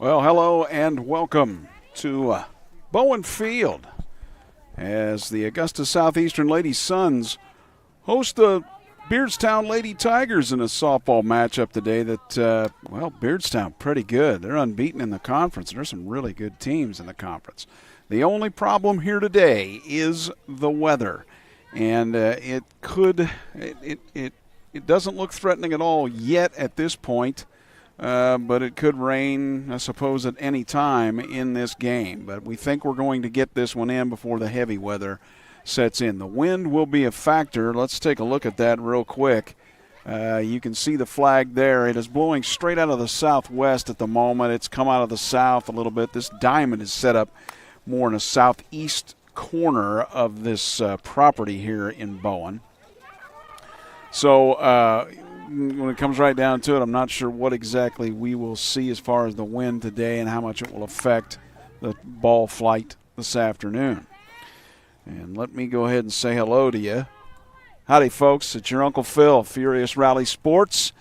Well, hello and welcome to Bowen Field as the Augusta Southeastern Lady Suns host the Beardstown Lady Tigers in a softball matchup today that, Beardstown pretty good. They're unbeaten in the conference. There's some really good teams in the conference. The only problem here today is the weather, and it doesn't look threatening at all yet at this point. But it could rain, I suppose, at any time in this game. But we think we're going to get this one in before the heavy weather sets in. The wind will be a factor. Let's take a look at that real quick. You can see the flag there. It is blowing straight out of the southwest at the moment. It's come out of the south a little bit. This diamond is set up more in a southeast corner of this property here in Bowen. So when it comes right down to it, I'm not sure what exactly we will see as far as the wind today and how much it will affect the ball flight this afternoon. And let me go ahead and say hello to you. Howdy, folks. It's your Uncle Phil, Furious Rally Sports.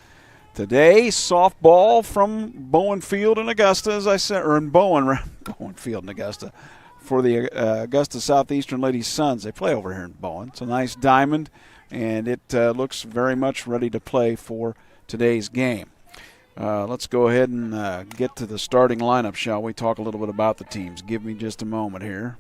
Today, softball from Bowen Field in Augusta, as I said, or in Bowen Field in Augusta, for the Augusta Southeastern Lady Suns. They play over here in Bowen. It's a nice diamond, and it looks very much ready to play for today's game. Let's go ahead and get to the starting lineup, shall we? Talk a little bit about the teams. Give me just a moment here.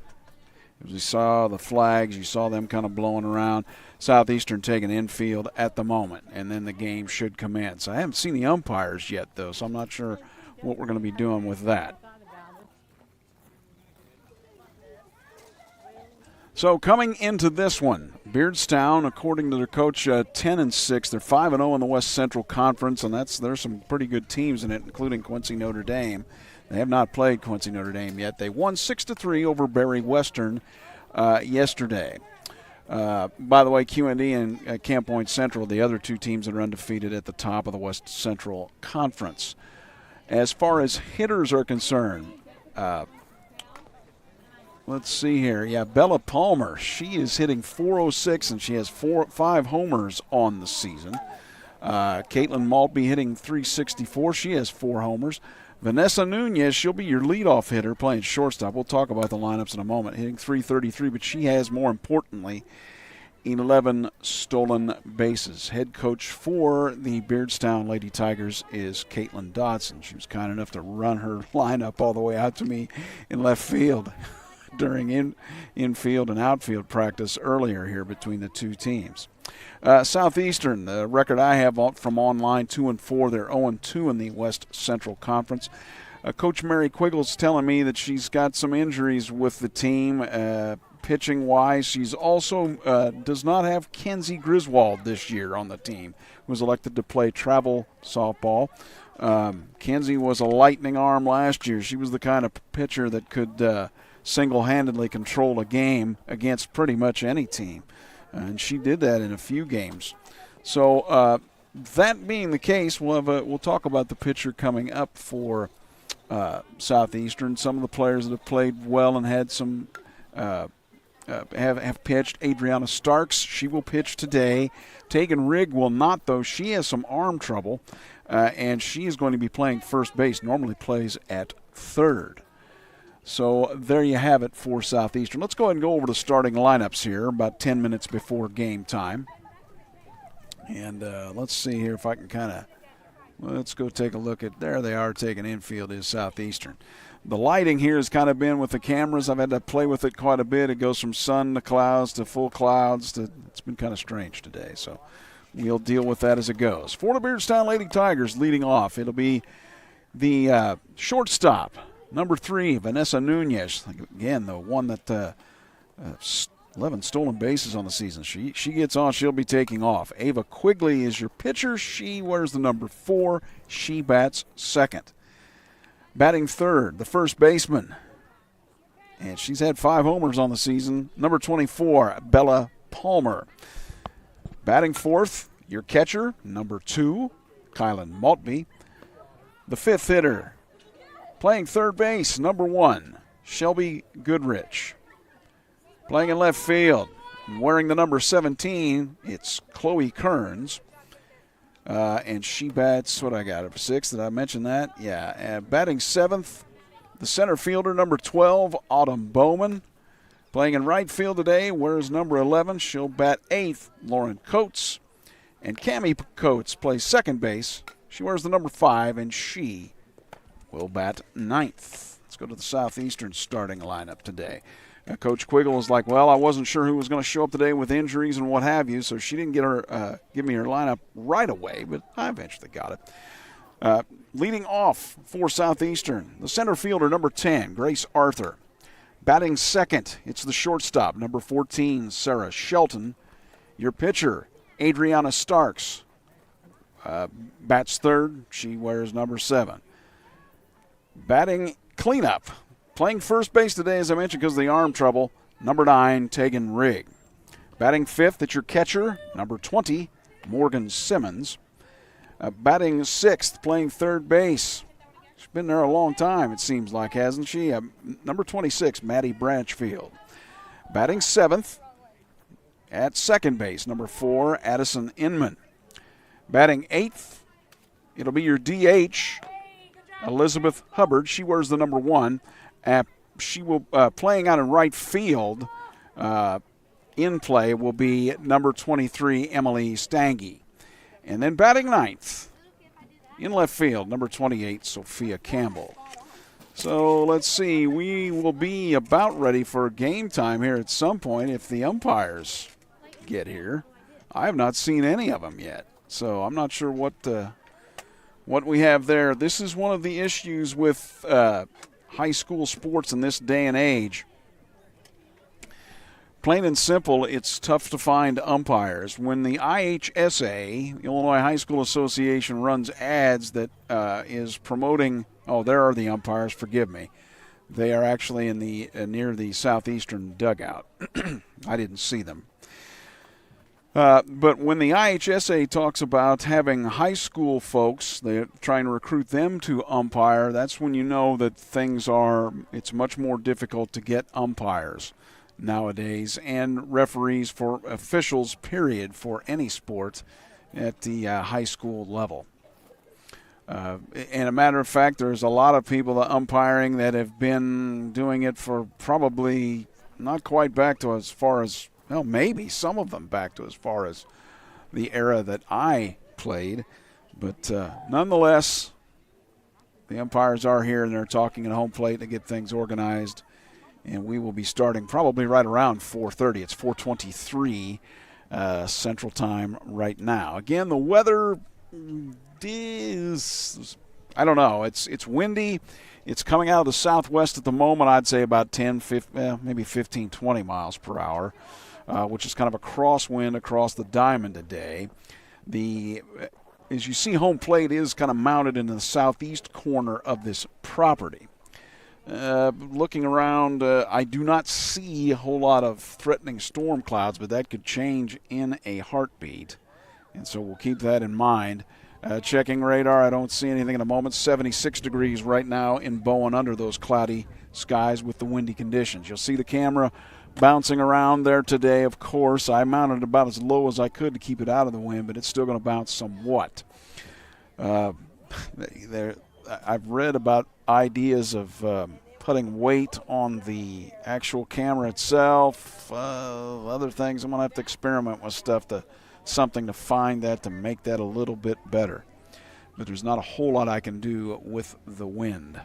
As we saw the flags, you saw them kind of blowing around. Southeastern taking infield at the moment, and then the game should commence. I haven't seen the umpires yet, though, so I'm not sure what we're going to be doing with that. So coming into this one, Beardstown, according to their coach, 10-6. They're 5-0 in the West Central Conference, and there's some pretty good teams in it, including Quincy Notre Dame. They have not played Quincy Notre Dame yet. They won 6-3 over Berry Western yesterday. By the way, QND and Camp Point Central, the other two teams that are undefeated at the top of the West Central Conference. As far as hitters are concerned, let's see here. Yeah, Bella Palmer, she is hitting .406, and she has 5 homers on the season. Caitlin Maltby hitting .364. She has 4 homers. Vanessa Nunez, she'll be your leadoff hitter playing shortstop. We'll talk about the lineups in a moment. Hitting .333, but she has, more importantly, 11 stolen bases. Head coach for the Beardstown Lady Tigers is Caitlin Dodson. She was kind enough to run her lineup all the way out to me in left field during infield and outfield practice earlier here between the two teams. Southeastern, the record I have from online, 2-4. They're 0-2 in the West Central Conference. Coach Mary Quiggle's telling me that she's got some injuries with the team, pitching-wise. She's also does not have Kenzie Griswold this year on the team, who was elected to play travel softball. Kenzie was a lightning arm last year. She was the kind of pitcher that could single-handedly control a game against pretty much any team. And she did that in a few games. So that being the case, we'll talk about the pitcher coming up for Southeastern. Some of the players that have played well and had some have pitched. Adriana Starks, she will pitch today. Tegan Rigg will not, though. She has some arm trouble, and she is going to be playing first base. Normally plays at third. So there you have it for Southeastern. Let's go ahead and go over the starting lineups here about 10 minutes before game time. And let's see here if I can let's go take a look at, there they are taking infield is Southeastern. The lighting here has kind of been with the cameras. I've had to play with it quite a bit. It goes from sun to clouds to full clouds. It's been kind of strange today. So we'll deal with that as it goes. For the Beardstown Lady Tigers leading off, it'll be the shortstop. Number 3, Vanessa Nunez. Again, the one that 11 stolen bases on the season. She gets on, she'll be taking off. Ava Quigley is your pitcher. She wears the number 4. She bats second. Batting third, the first baseman. And she's had 5 homers on the season. Number 24, Bella Palmer. Batting fourth, your catcher, number 2, Kylan Maltby. The fifth hitter, playing third base, number 1, Shelby Goodrich. Playing in left field, wearing the number 17, it's Chloe Kearns. And she bats, what I got, 6, did I mention that? Yeah, batting 7th, the center fielder, number 12, Autumn Bowen. Playing in right field today, wears number 11. She'll bat 8th, Lauren Coates. And Cammie Coates plays second base. She wears the number 5, and she will bat 9th. Let's go to the Southeastern starting lineup today. Coach Quiggle was like, well, I wasn't sure who was going to show up today with injuries and what have you, so she didn't give me her lineup right away, but I eventually got it. Leading off for Southeastern, the center fielder, number 10, Grace Arthur. Batting second, it's the shortstop, number 14, Sarah Shelton. Your pitcher, Adriana Starks. Bats third, she wears number 7. Batting cleanup. Playing first base today, as I mentioned, because of the arm trouble, number 9, Tegan Rigg. Batting fifth, it's your catcher, number 20, Morgan Simmons. Batting sixth, playing third base. She's been there a long time, it seems like, hasn't she? Number 26, Maddie Branchfield. Batting seventh, at second base, number 4, Addison Inman. Batting eighth, it'll be your DH, Elizabeth Hubbard. She wears the number 1. She will playing out in right field. In play will be number 23, Emily Stange. And then batting ninth, in left field, number 28, Sophia Campbell. So let's see. We will be about ready for game time here at some point if the umpires get here. I have not seen any of them yet, so I'm not sure what we have there. This is one of the issues with high school sports in this day and age. Plain and simple, it's tough to find umpires. When the IHSA, Illinois High School Association, runs ads that is promoting, there are the umpires, forgive me. They are actually in the near the Southeastern dugout. I didn't see them. But when the IHSA talks about having high school folks, they're trying to recruit them to umpire, that's when you know that it's much more difficult to get umpires nowadays and referees for officials, period, for any sport at the high school level. And a matter of fact, there's a lot of people umpiring that have been doing it for probably not quite back to as far as, well, maybe some of them back to as far as the era that I played. But nonetheless, the umpires are here and they're talking at home plate to get things organized. And we will be starting probably right around 4:30. It's 4:23 Central Time right now. Again, the weather is, I don't know, it's windy. It's coming out of the southwest at the moment. I'd say about 10, 15, maybe 15, 20 miles per hour, which is kind of a crosswind across the diamond today. As you see, home plate is kind of mounted in the southeast corner of this property. Looking around, I do not see a whole lot of threatening storm clouds, but that could change in a heartbeat. And so we'll keep that in mind. Checking radar, I don't see anything at the moment. 76 degrees right now in Bowen under those cloudy skies with the windy conditions. You'll see the camera bouncing around there today, of course. I mounted about as low as I could to keep it out of the wind, but it's still going to bounce somewhat. I've read about ideas of putting weight on the actual camera itself, other things. I'm going to have to experiment with something to find that, to make that a little bit better. But there's not a whole lot I can do with the wind.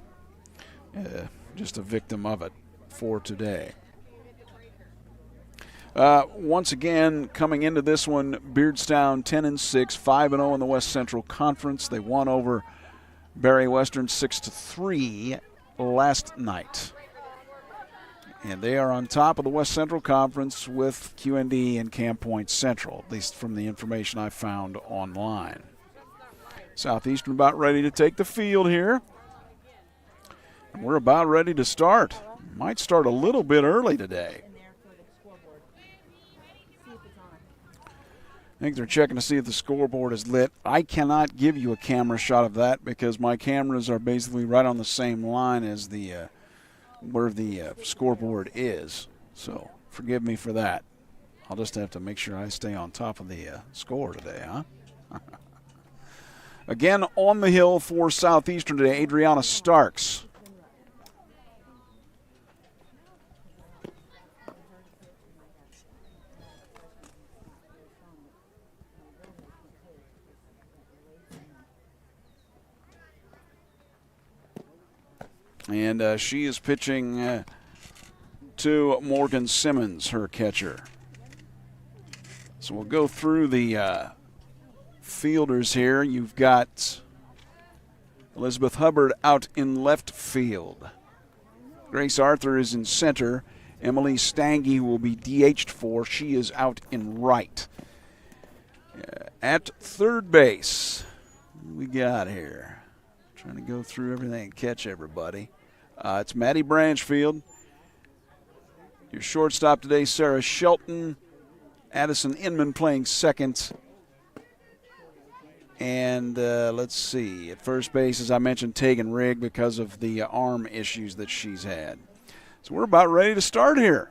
Just a victim of it for today. Once again, coming into this one, Beardstown 10-6, 5-0 in the West Central Conference. They won over Barry Western 6-3 last night. And they are on top of the West Central Conference with QND and Camp Point Central, at least from the information I found online. Southeastern about ready to take the field here. And we're about ready to start. Might start a little bit early today. I think they're checking to see if the scoreboard is lit. I cannot give you a camera shot of that because my cameras are basically right on the same line as where the scoreboard is. So forgive me for that. I'll just have to make sure I stay on top of the score today, huh? Again on the hill for Southeastern today, Adriana Starks. And she is pitching to Morgan Simmons, her catcher. So we'll go through the fielders here. You've got Elizabeth Hubbard out in left field. Grace Arthur is in center. Emily Stange will be DH'd for. She is out in right. At third base, what we got here? Trying to go through everything and catch everybody. It's Maddie Branchfield. Your shortstop today, Sarah Shelton. Addison Inman playing second. And let's see. At first base, as I mentioned, Tegan Rigg because of the arm issues that she's had. So we're about ready to start here.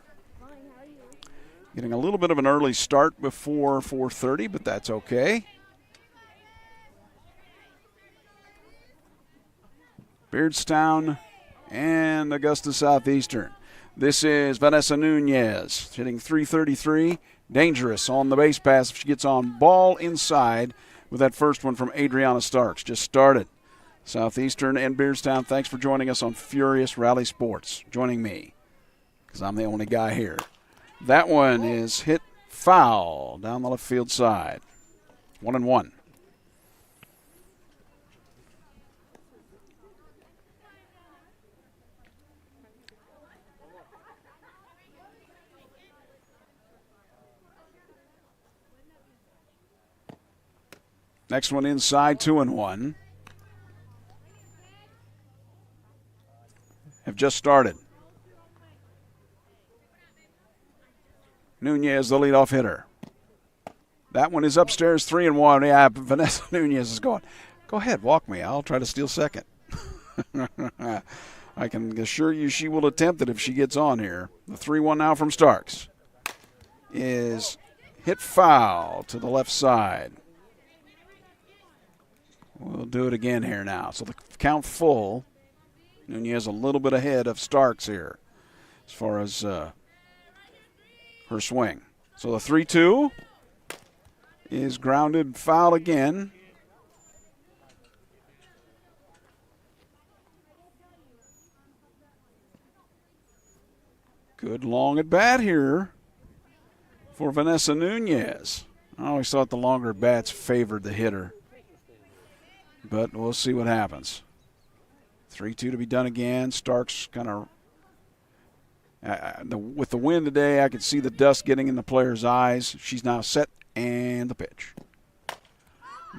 Getting a little bit of an early start before 4:30, but that's okay. Beardstown and Augusta Southeastern. This is Vanessa Nunez hitting .333. Dangerous on the base pass if she gets on. Ball inside with that first one from Adriana Starks. Just started. Southeastern and Beardstown, thanks for joining us on Furious Rally Sports. Joining me, because I'm the only guy here. That one is hit foul down the left field side. 1-1. Next one inside, 2-1. Have just started. Nunez, the leadoff hitter. That one is upstairs, 3-1. Yeah, Vanessa Nunez is going. Go ahead, walk me. I'll try to steal second. I can assure you she will attempt it if she gets on here. The 3-1 now from Starks is hit foul to the left side. We'll do it again here now. So the count full. Nunez a little bit ahead of Starks here as far as her swing. So the 3-2 is grounded foul again. Good long at bat here for Vanessa Nunez. I always thought the longer bats favored the hitter, but we'll see what happens. 3-2 to be done again. Starks kind of, with the wind today, I could see the dust getting in the player's eyes. She's now set, and the pitch.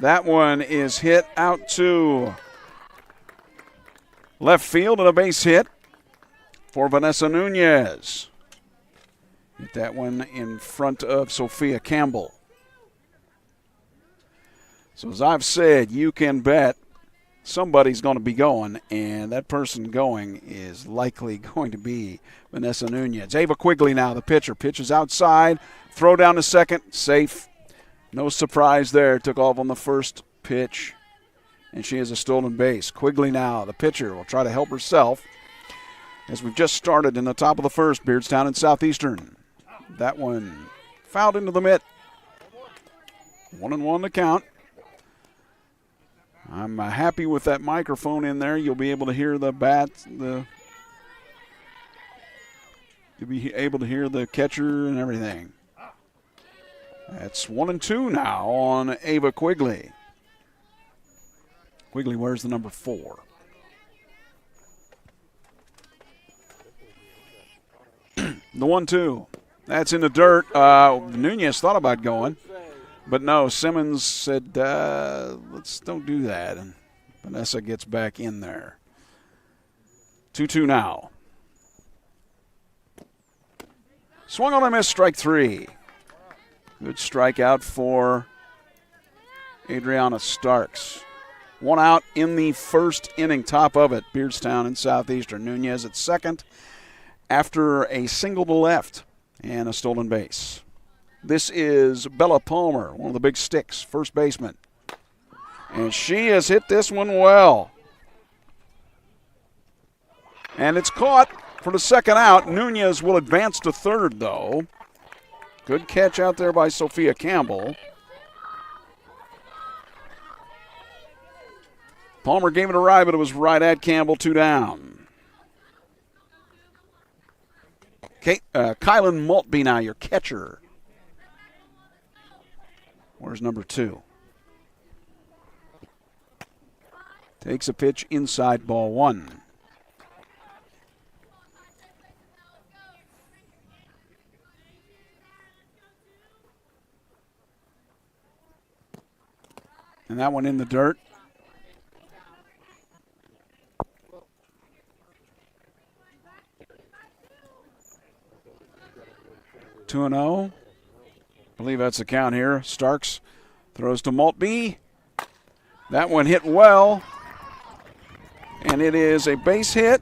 That one is hit out to left field and a base hit for Vanessa Nunez. Hit that one in front of Sophia Campbell. So as I've said, you can bet somebody's going to be going, and that person going is likely going to be Vanessa Nunez. Ava Quigley now, the pitcher. Pitches outside. Throw down to second. Safe. No surprise there. Took off on the first pitch, and she has a stolen base. Quigley now, the pitcher, will try to help herself as we've just started in the top of the first, Beardstown and Southeastern. That one fouled into the mitt. 1-1 to count. I'm happy with that microphone in there. You'll be able to hear the bat, you'll be able to hear the catcher and everything. That's 1-2 now on Ava Quigley. Quigley wears the number 4. The 1-2. That's in the dirt. Nunez thought about going. But no, Simmons said, let's don't do that. And Vanessa gets back in there. 2-2 now. Swung on a miss, strike 3. Good strikeout for Adriana Starks. 1 out in the first inning, top of it, Beardstown and Southeastern. Nunez at second after a single to left and a stolen base. This is Bella Palmer, one of the big sticks, first baseman. And she has hit this one well. And it's caught for the second out. Nunez will advance to third, though. Good catch out there by Sophia Campbell. Palmer gave it a ride, but it was right at Campbell, 2 down. Kylan Maltby now, your catcher. Where's number 2? Takes a pitch inside, ball 1. And that one in the dirt. Two and 0. I believe that's the count here. Starks throws to Maltby. That one hit well. And it is a base hit.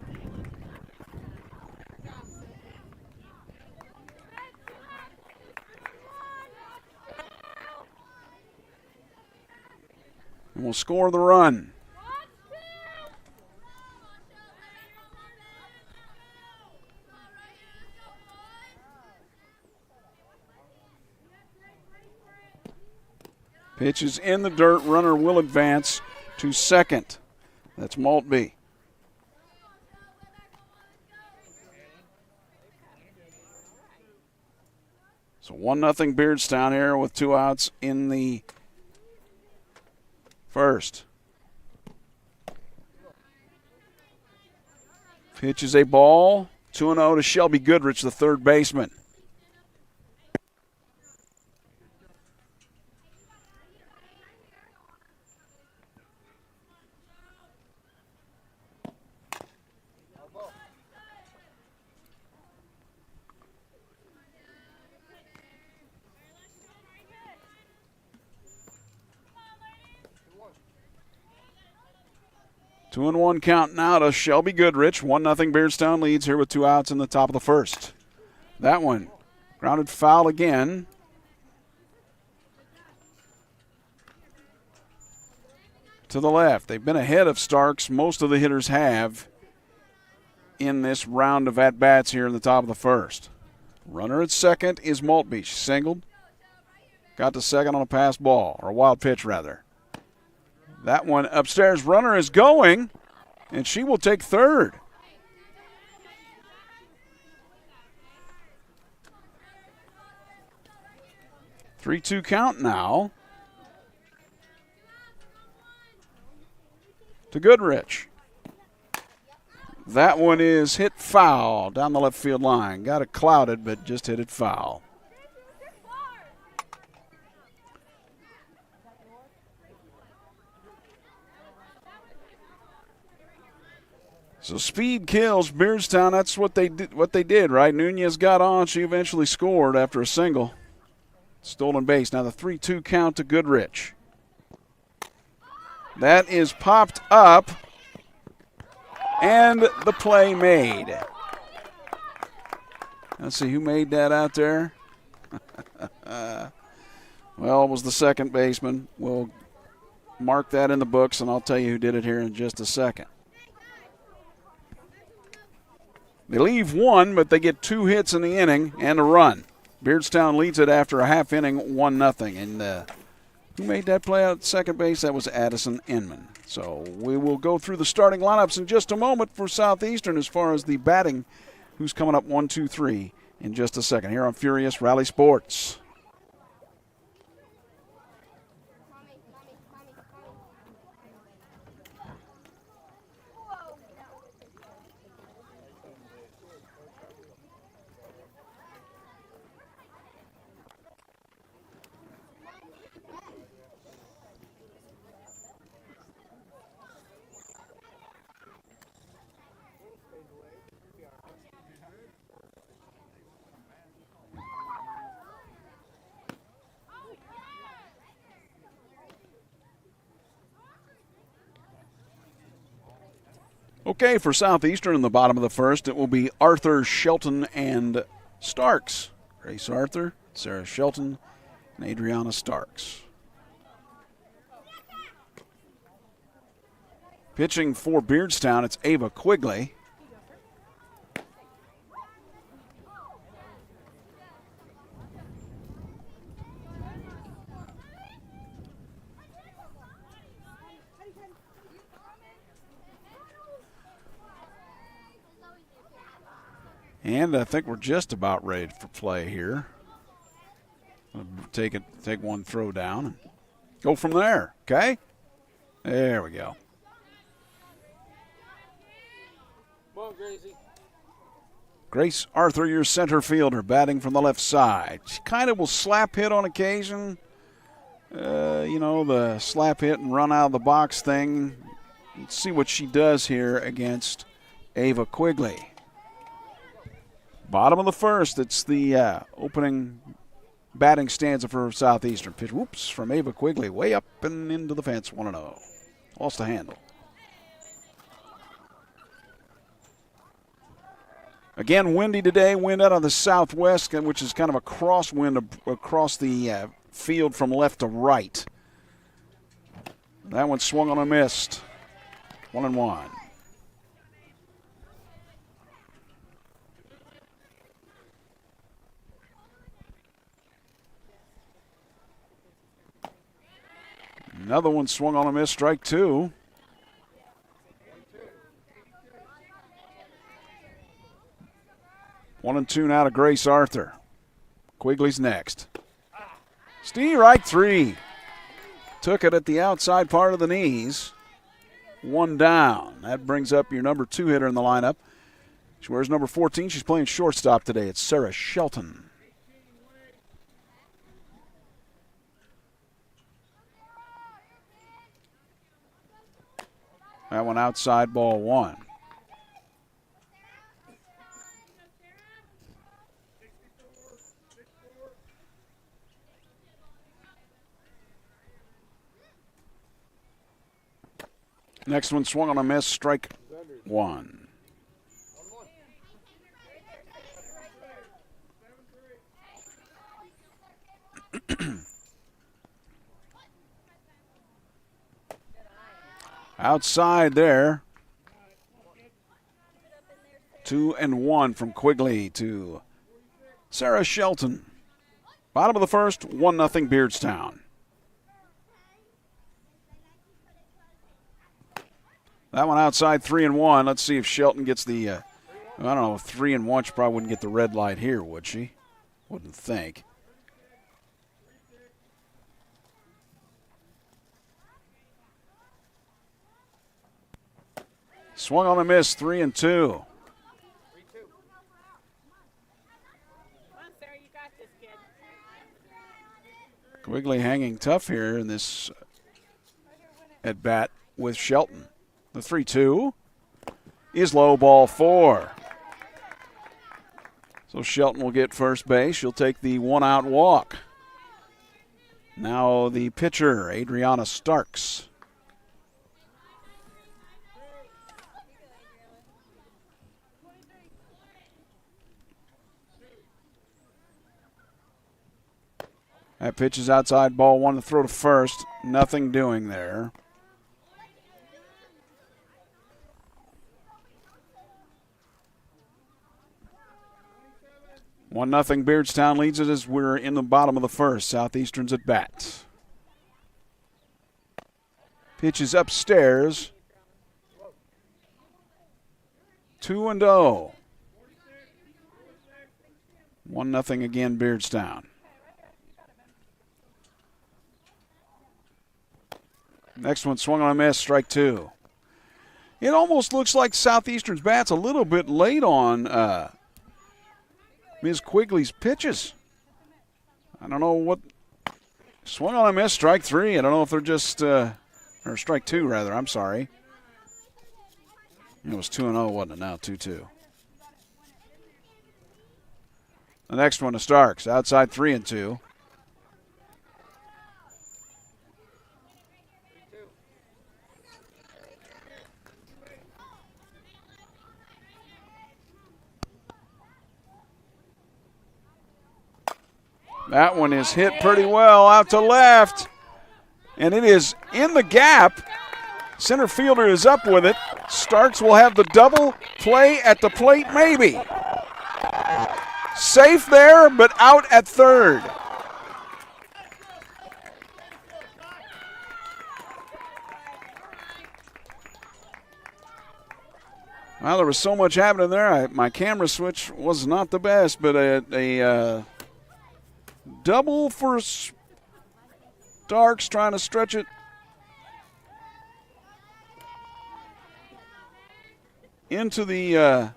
And we'll score the run. Pitch is in the dirt. Runner will advance to second. That's Maltby. So 1-0 Beardstown here with 2 outs in the first. Pitch is a ball. 2-0 to Shelby Goodrich, the third baseman. Two and 1 count now to Shelby Goodrich. 1-0 Beardstown leads here with 2 outs in the top of the first. That one grounded foul again. To the left. They've been ahead of Starks. Most of the hitters have in this round of at-bats here in the top of the first. Runner at second is Maltby. She singled. Got to second on a pass ball, or a wild pitch rather. That one upstairs. Runner is going, and she will take third. Three-two count now to Goodrich. That one is hit foul down the left field line. Got it clouded, but just hit it foul. So speed kills Beardstown. That's what they did, right? Nunez got on. She eventually scored after a single. Stolen base. Now the 3-2 count to Goodrich. That is popped up, and the play made. Let's see who made that out there. Well, it was the second baseman. We'll mark that in the books, and I'll tell you who did it here in just a second. They leave one, but they get 2 hits in the inning and a run. Beardstown leads it after a half inning, 1-0. And who made that play out at second base? That was Addison Inman. So we will go through the starting lineups in just a moment for Southeastern as far as the batting, who's coming up 1, 2, 3 in just a second here on Furious Rally Sports. Okay, for Southeastern in the bottom of the first, it will be Arthur, Shelton, and Starks. Grace Arthur, Sarah Shelton, and Adriana Starks. Pitching for Beardstown, it's Ava Quigley. And I think we're just about ready for play here. Take one throw down and go from there, okay? There we go. Come on, Gracie. Grace Arthur, your center fielder, batting from the left side. She kind of will slap hit on occasion. The slap hit and run out of the box thing. Let's see what she does here against Ava Quigley. Bottom of the first, it's the opening batting stanza for Southeastern. Pitch, whoops, from Ava Quigley, way up and into the fence, 1-0. Lost the handle. Again, windy today, wind out of the southwest, which is kind of a crosswind across the field from left to right. That one swung on and missed. 1-1. Another one swung on a miss, strike 2. One and 2 now to Grace Arthur. Quigley's next. Strike 3. Took it at the outside part of the knees. 1 down. That brings up your number 2 hitter in the lineup. She wears number 14. She's playing shortstop today. It's Sarah Shelton. That one outside, ball 1. Next one swung on a miss, strike 1. Outside there. 2-1 from Quigley to Sarah Shelton. Bottom of the first, 1-0 Beardstown. That one outside, 3-1. Let's see if Shelton gets the, I don't know, 3-1. She probably wouldn't get the red light here, would she? Wouldn't think. Swung on a miss, 3-2. Quigley hanging tough here in this at bat with Shelton. The 3-2 is low, ball 4. So Shelton will get first base. She'll take the 1-out walk. Now the pitcher, Adriana Starks. That pitch is outside, ball 1 to throw to first. Nothing doing there. One nothing. Beardstown leads it as we're in the bottom of the first. Southeastern's at bat. Pitch is upstairs. 2-0. 1-0 again, Beardstown. Next one swung on a miss, strike 2. It almost looks like Southeastern's bat's a little bit late on Ms. Quigley's pitches. I don't know what. Swung on a miss, strike 3. I don't know if they're just, or strike 2 rather, I'm sorry. It was 2-0, wasn't it? Now 2-2. The next one to Starks, outside 3-2. That one is hit pretty well out to left, and it is in the gap. Center fielder is up with it. Starks will have the double play at the plate, maybe. Safe there, but out at third. Well, there was so much happening there. My camera switch was not the best, but a double for Starks, trying to stretch it into the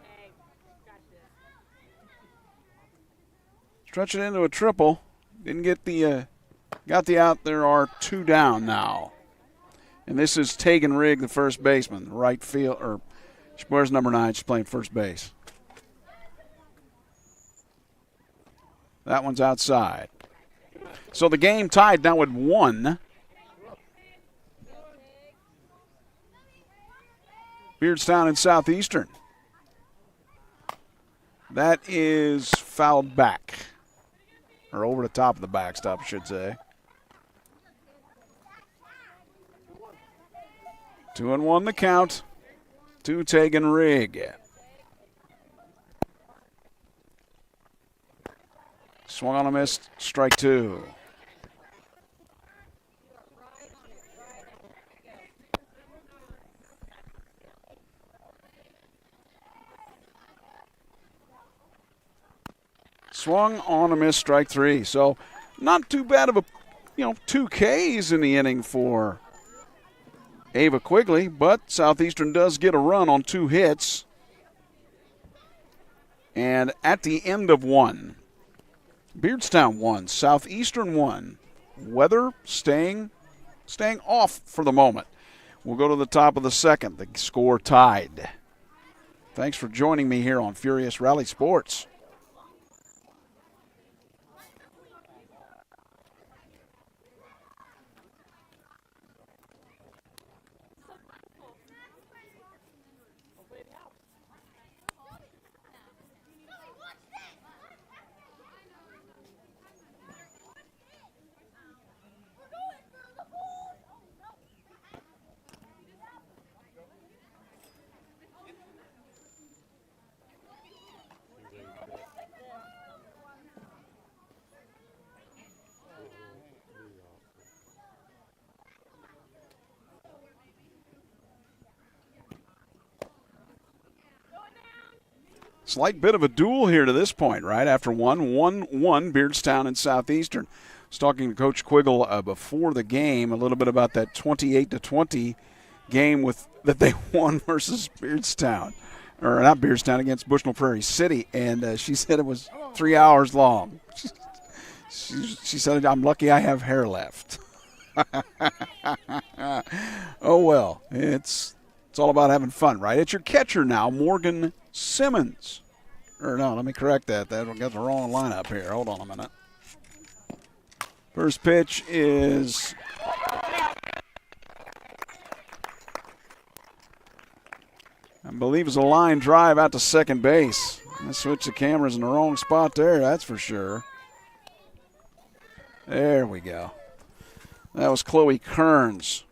stretch it into a triple. Didn't get the got the out. There are 2 down now, and this is Tegan Rigg, the first baseman, right field. Or where's number 9? She's playing first base. That one's outside. So the game tied now at 1. Beardstown and Southeastern. That is fouled back. Or over the top of the backstop, I should say. 2-1 the count to Tegan Rigg. Swung on a miss, strike 2. Swung on a miss, strike 3. So not too bad of a, 2 Ks in the inning for Ava Quigley, but Southeastern does get a run on 2 hits. And at the end of 1, Beardstown 1, Southeastern 1. Weather staying off for the moment. We'll go to the top of the second. The score tied. Thanks for joining me here on Furious Rally Sports. Slight bit of a duel here to this point, right? After 1-1, Beardstown and Southeastern. I was talking to Coach Quiggle before the game a little bit about that 28-20 game that they won versus Beardstown. Or not Beardstown, against Bushnell Prairie City. And she said it was 3 hours long. She said, I'm lucky I have hair left. Oh, well, it's all about having fun, right? It's your catcher now, Morgan Simmons. Or no, let me correct that. That got the wrong lineup here. Hold on a minute. First pitch is I believe it's a line drive out to second base. Let's switch the cameras in the wrong spot there, that's for sure. There we go. That was Chloe Kearns.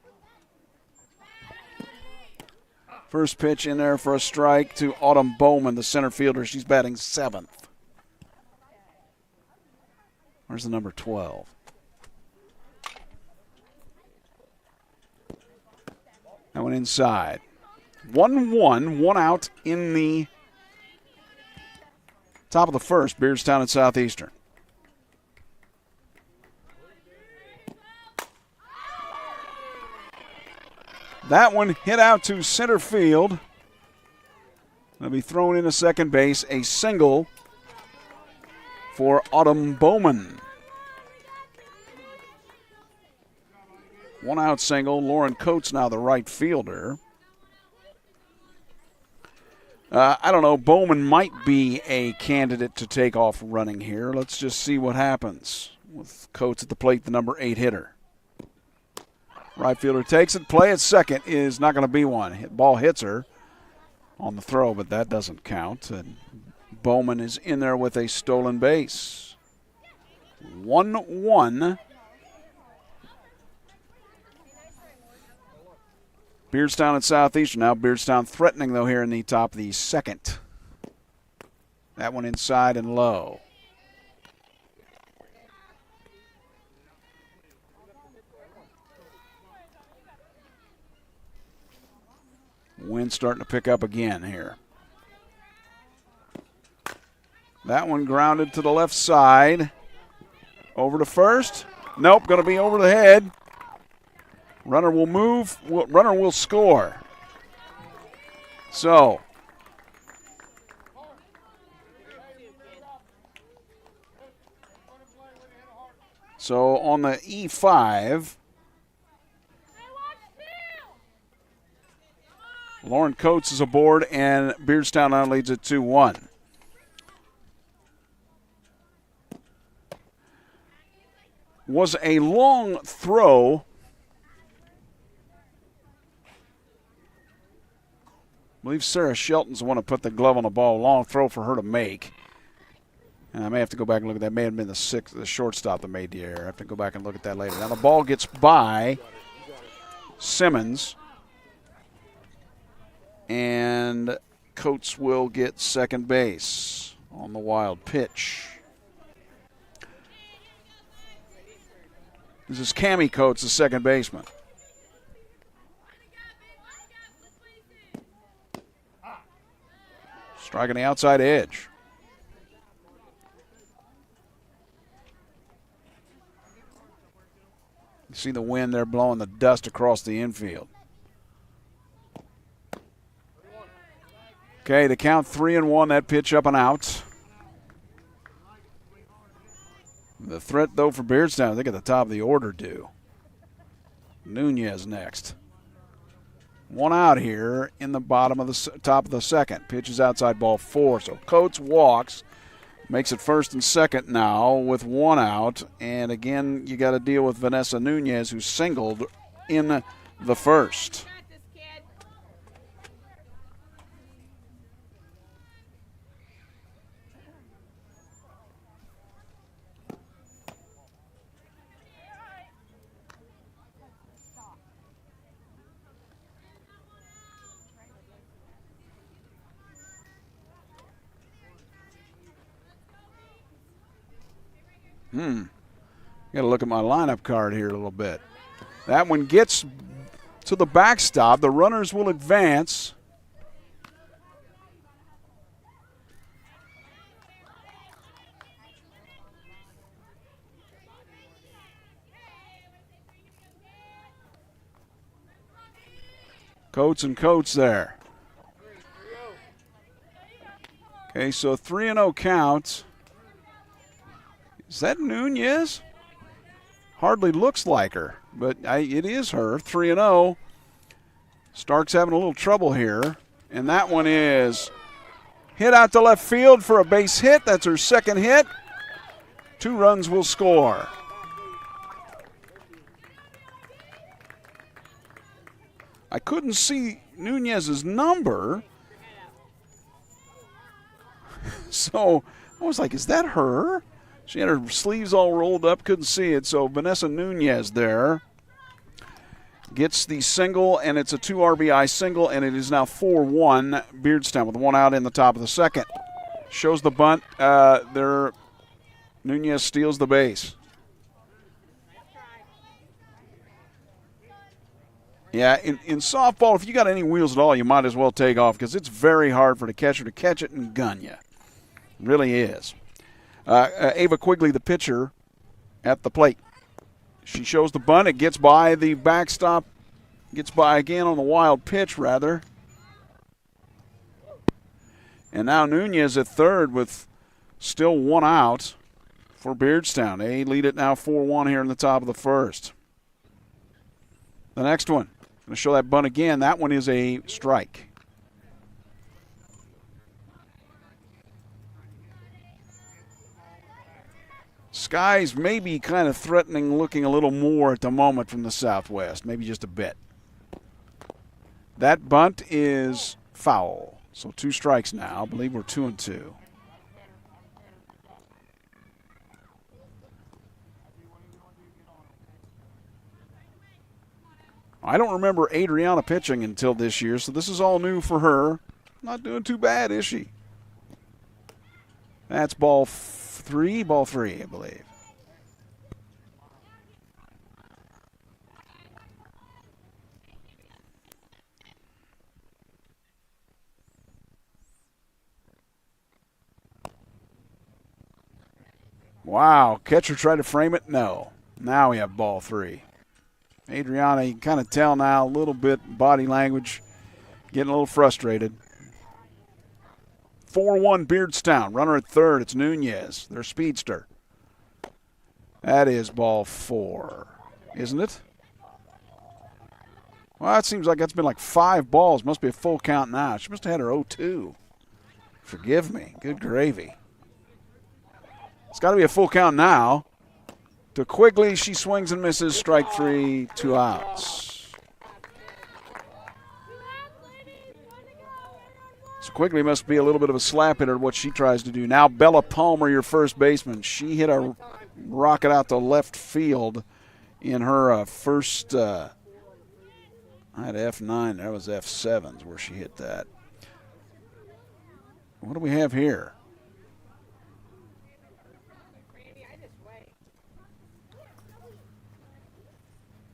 First pitch in there for a strike to Autumn Bowman, the center fielder. She's batting 7th. Where's the number 12? That went inside. 1-1, 1 out in the top of the first, Beardstown and Southeastern. That one hit out to center field. It'll be thrown into second base. A single for Autumn Bowman. 1 out single. Lauren Coates now the right fielder. I don't know. Bowman might be a candidate to take off running here. Let's just see what happens with Coates at the plate, the number 8 hitter. Right fielder takes it. Play at second is not going to be one. Ball hits her on the throw, but that doesn't count. And Bowman is in there with a stolen base. 1-1. Beardstown and Southeastern. Now Beardstown threatening, though, here in the top of the second. That one inside and low. Wind starting to pick up again here. That one grounded to the left side. Over to first. Nope, going to be over the head. Runner will move. Runner will score. So on the E5, Lauren Coates is aboard, and Beardstown now leads at 2-1. Was a long throw. I believe Sarah Shelton's the one to put the glove on the ball. Long throw for her to make. And I may have to go back and look at that. May have been the shortstop that made the error. I have to go back and look at that later. Now the ball gets by Simmons. And Coates will get second base on the wild pitch. This is Cammie Coates, the second baseman. Striking the outside edge. You see the wind there blowing the dust across the infield. Okay, the count 3-1, that pitch up and out. The threat, though, for Beardstown, I think at the top of the order due. Nunez next. One out here in the bottom of the top of the second. Pitches outside, ball 4. So Coates walks, makes it first and second now with one out. And again, you got to deal with Vanessa Nunez, who singled in the first. Got to look at my lineup card here a little bit. That one gets to the backstop. The runners will advance. Coates and Coates there. Okay, so 3-0 count. Is that Nunez? Hardly looks like her, but it is her. 3-0. Stark's having a little trouble here, and that one is hit out to left field for a base hit. That's her second hit. 2 runs will score. I couldn't see Nunez's number, so I was like, is that her? She had her sleeves all rolled up, couldn't see it. So Vanessa Nunez there gets the single, and it's a 2 RBI single, and it is now 4-1 Beardstown with one out in the top of the second. Shows the bunt. Nunez steals the base. Yeah, in softball, if you got any wheels at all, you might as well take off because it's very hard for the catcher to catch it and gun you. It really is. Ava Quigley, the pitcher, at the plate. She shows the bunt. It gets by the backstop. Gets by again on the wild pitch, rather. And now Nunez at third with still one out for Beardstown. They lead it now 4-1 here in the top of the first. The next one. Going to show that bunt again. That one is a strike. Skies maybe kind of threatening, looking a little more at the moment from the southwest, maybe just a bit. That bunt is foul. So 2 strikes now. I believe we're 2-2. I don't remember Adriana pitching until this year, so this is all new for her. Not doing too bad, is she? That's ball three, I believe. Wow, catcher tried to frame it? No. Now we have ball three. Adriana, you can kind of tell now, a little bit body language, getting a little frustrated. 4-1 Beardstown. Runner at third. It's Nunez, their speedster. That is ball four, isn't it? Well, it seems like that's been like 5 balls. Must be a full count now. She must have had her 0-2. Forgive me. Good gravy. It's got to be a full count now. To Quigley, she swings and misses. Strike 3, 2 outs. So Quigley must be a little bit of a slap hitter, what she tries to do. Now Bella Palmer, your first baseman. She hit a rocket out to left field in her first, I had F9, that was F7s where she hit that. What do we have here?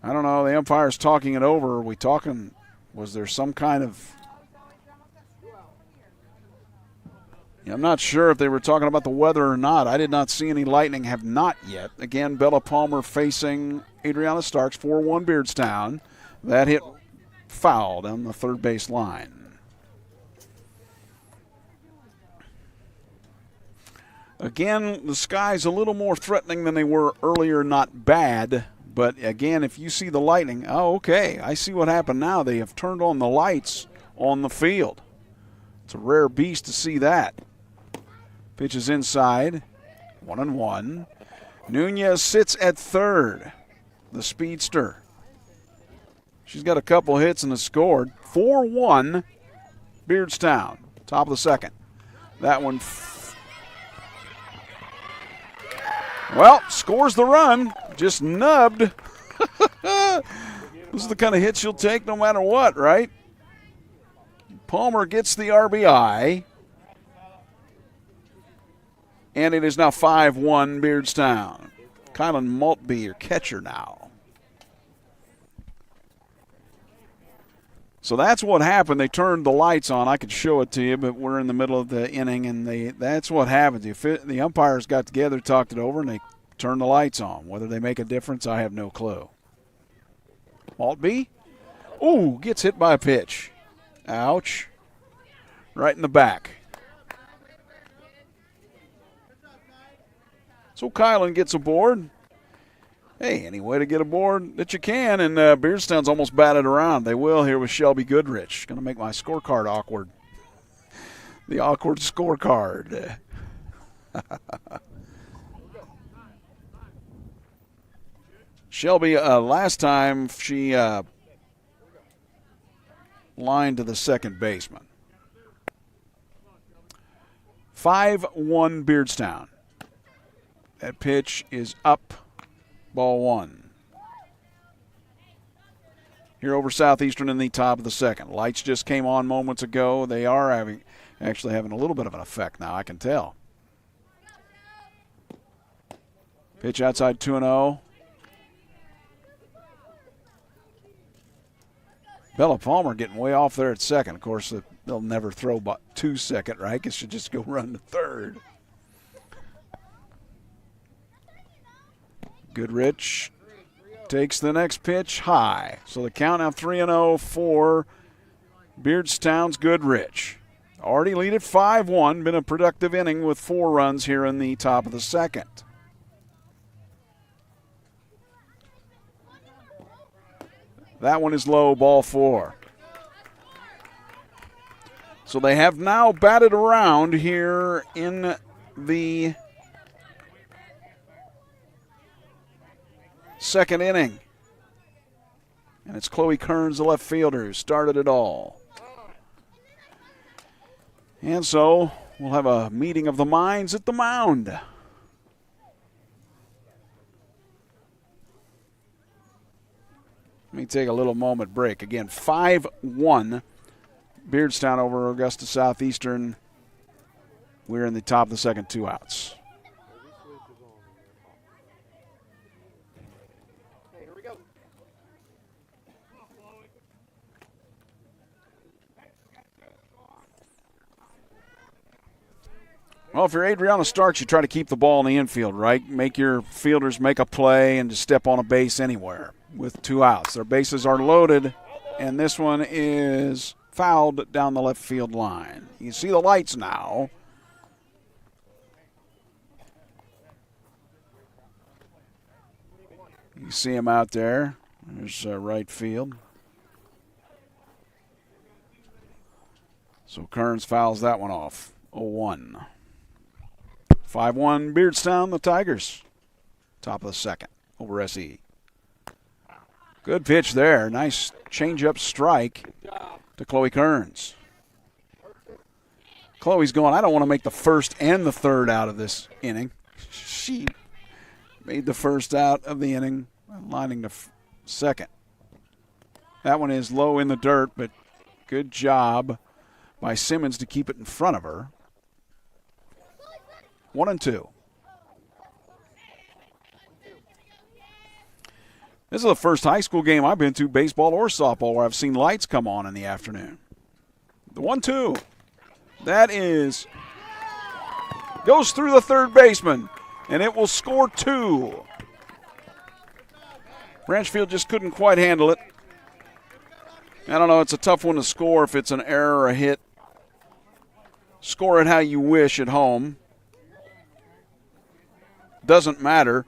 I don't know. The umpire's talking it over. Are we talking? Was there some kind of? I'm not sure if they were talking about the weather or not. I did not see any lightning. Have not yet. Again, Bella Palmer facing Adriana Starks. 4-1 Beardstown. That hit fouled on the third base line. Again, the skies a little more threatening than they were earlier. Not bad. But, again, if you see the lightning, oh, okay, I see what happened now. They have turned on the lights on the field. It's a rare beast to see that. Pitch is inside, 1-1. Nunez sits at third, the speedster. She's got a couple hits and has scored. 4-1, Beardstown, top of the second. That one, well, scores the run. Just nubbed. This is the kind of hits you'll take no matter what, right? Palmer gets the RBI. And it is now 5-1 Beardstown. Kylan Maltby, your catcher now. So that's what happened. They turned the lights on. I could show it to you, but we're in the middle of the inning, and that's what happened. The umpires got together, talked it over, and they turn the lights on. Whether they make a difference, I have no clue. Maltby. Ooh, gets hit by a pitch. Ouch. Right in the back. So Kylan gets aboard. Hey, any way to get aboard that you can, and Beardstown's almost batted around. They will here with Shelby Goodrich. Going to make my scorecard awkward. The awkward scorecard. Shelby, last time she lined to the second baseman. 5-1 Beardstown. That pitch is up, ball one. Here over Southeastern in the top of the second. Lights just came on moments ago. They are actually having a little bit of an effect now, I can tell. Pitch outside 2-0. Bella Palmer getting way off there at second. Of course, they'll never throw but 2 second, right? It should just go run to third. Goodrich takes the next pitch high. So the count now 3-0 for Beardstown's Goodrich. Already lead at 5-1. Been a productive inning with 4 runs here in the top of the second. That one is low, ball 4. So they have now batted around here in the second inning. And it's Chloe Kearns, the left fielder, who started it all. And so we'll have a meeting of the minds at the mound. Let me take a little moment break. Again, 5-1. Beardstown over Augusta Southeastern. We're in the top of the second, 2 outs. Here we go. Well, if you're Adriana Starks, you try to keep the ball in the infield, right? Make your fielders make a play and just step on a base anywhere with 2 outs. Their bases are loaded, and this one is fouled down the left field line. You see the lights now. You see him out there. There's right field. So Kearns fouls that one off. 0-1. 5-1 Beardstown, the Tigers. Top of the second over SE. Good pitch there. Nice change-up strike to Chloe Kearns. Chloe's going, I don't want to make the first and the third out of this inning. She made the first out of the inning, lining to second. That one is low in the dirt, but good job by Simmons to keep it in front of her. 1-2. This is the first high school game I've been to, baseball or softball, where I've seen lights come on in the afternoon. The 1-2. That goes through the third baseman, and it will score 2. Branchfield just couldn't quite handle it. I don't know, it's a tough one to score if it's an error or a hit. Score it how you wish at home. Doesn't matter.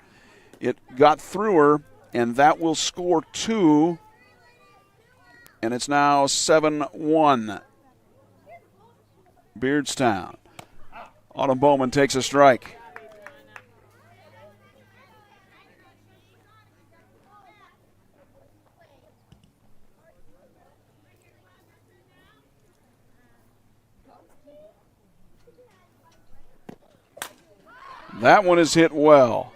It got through her, and that will score 2. And it's now 7-1. Beardstown. Autumn Bowman takes a strike. That one is hit well.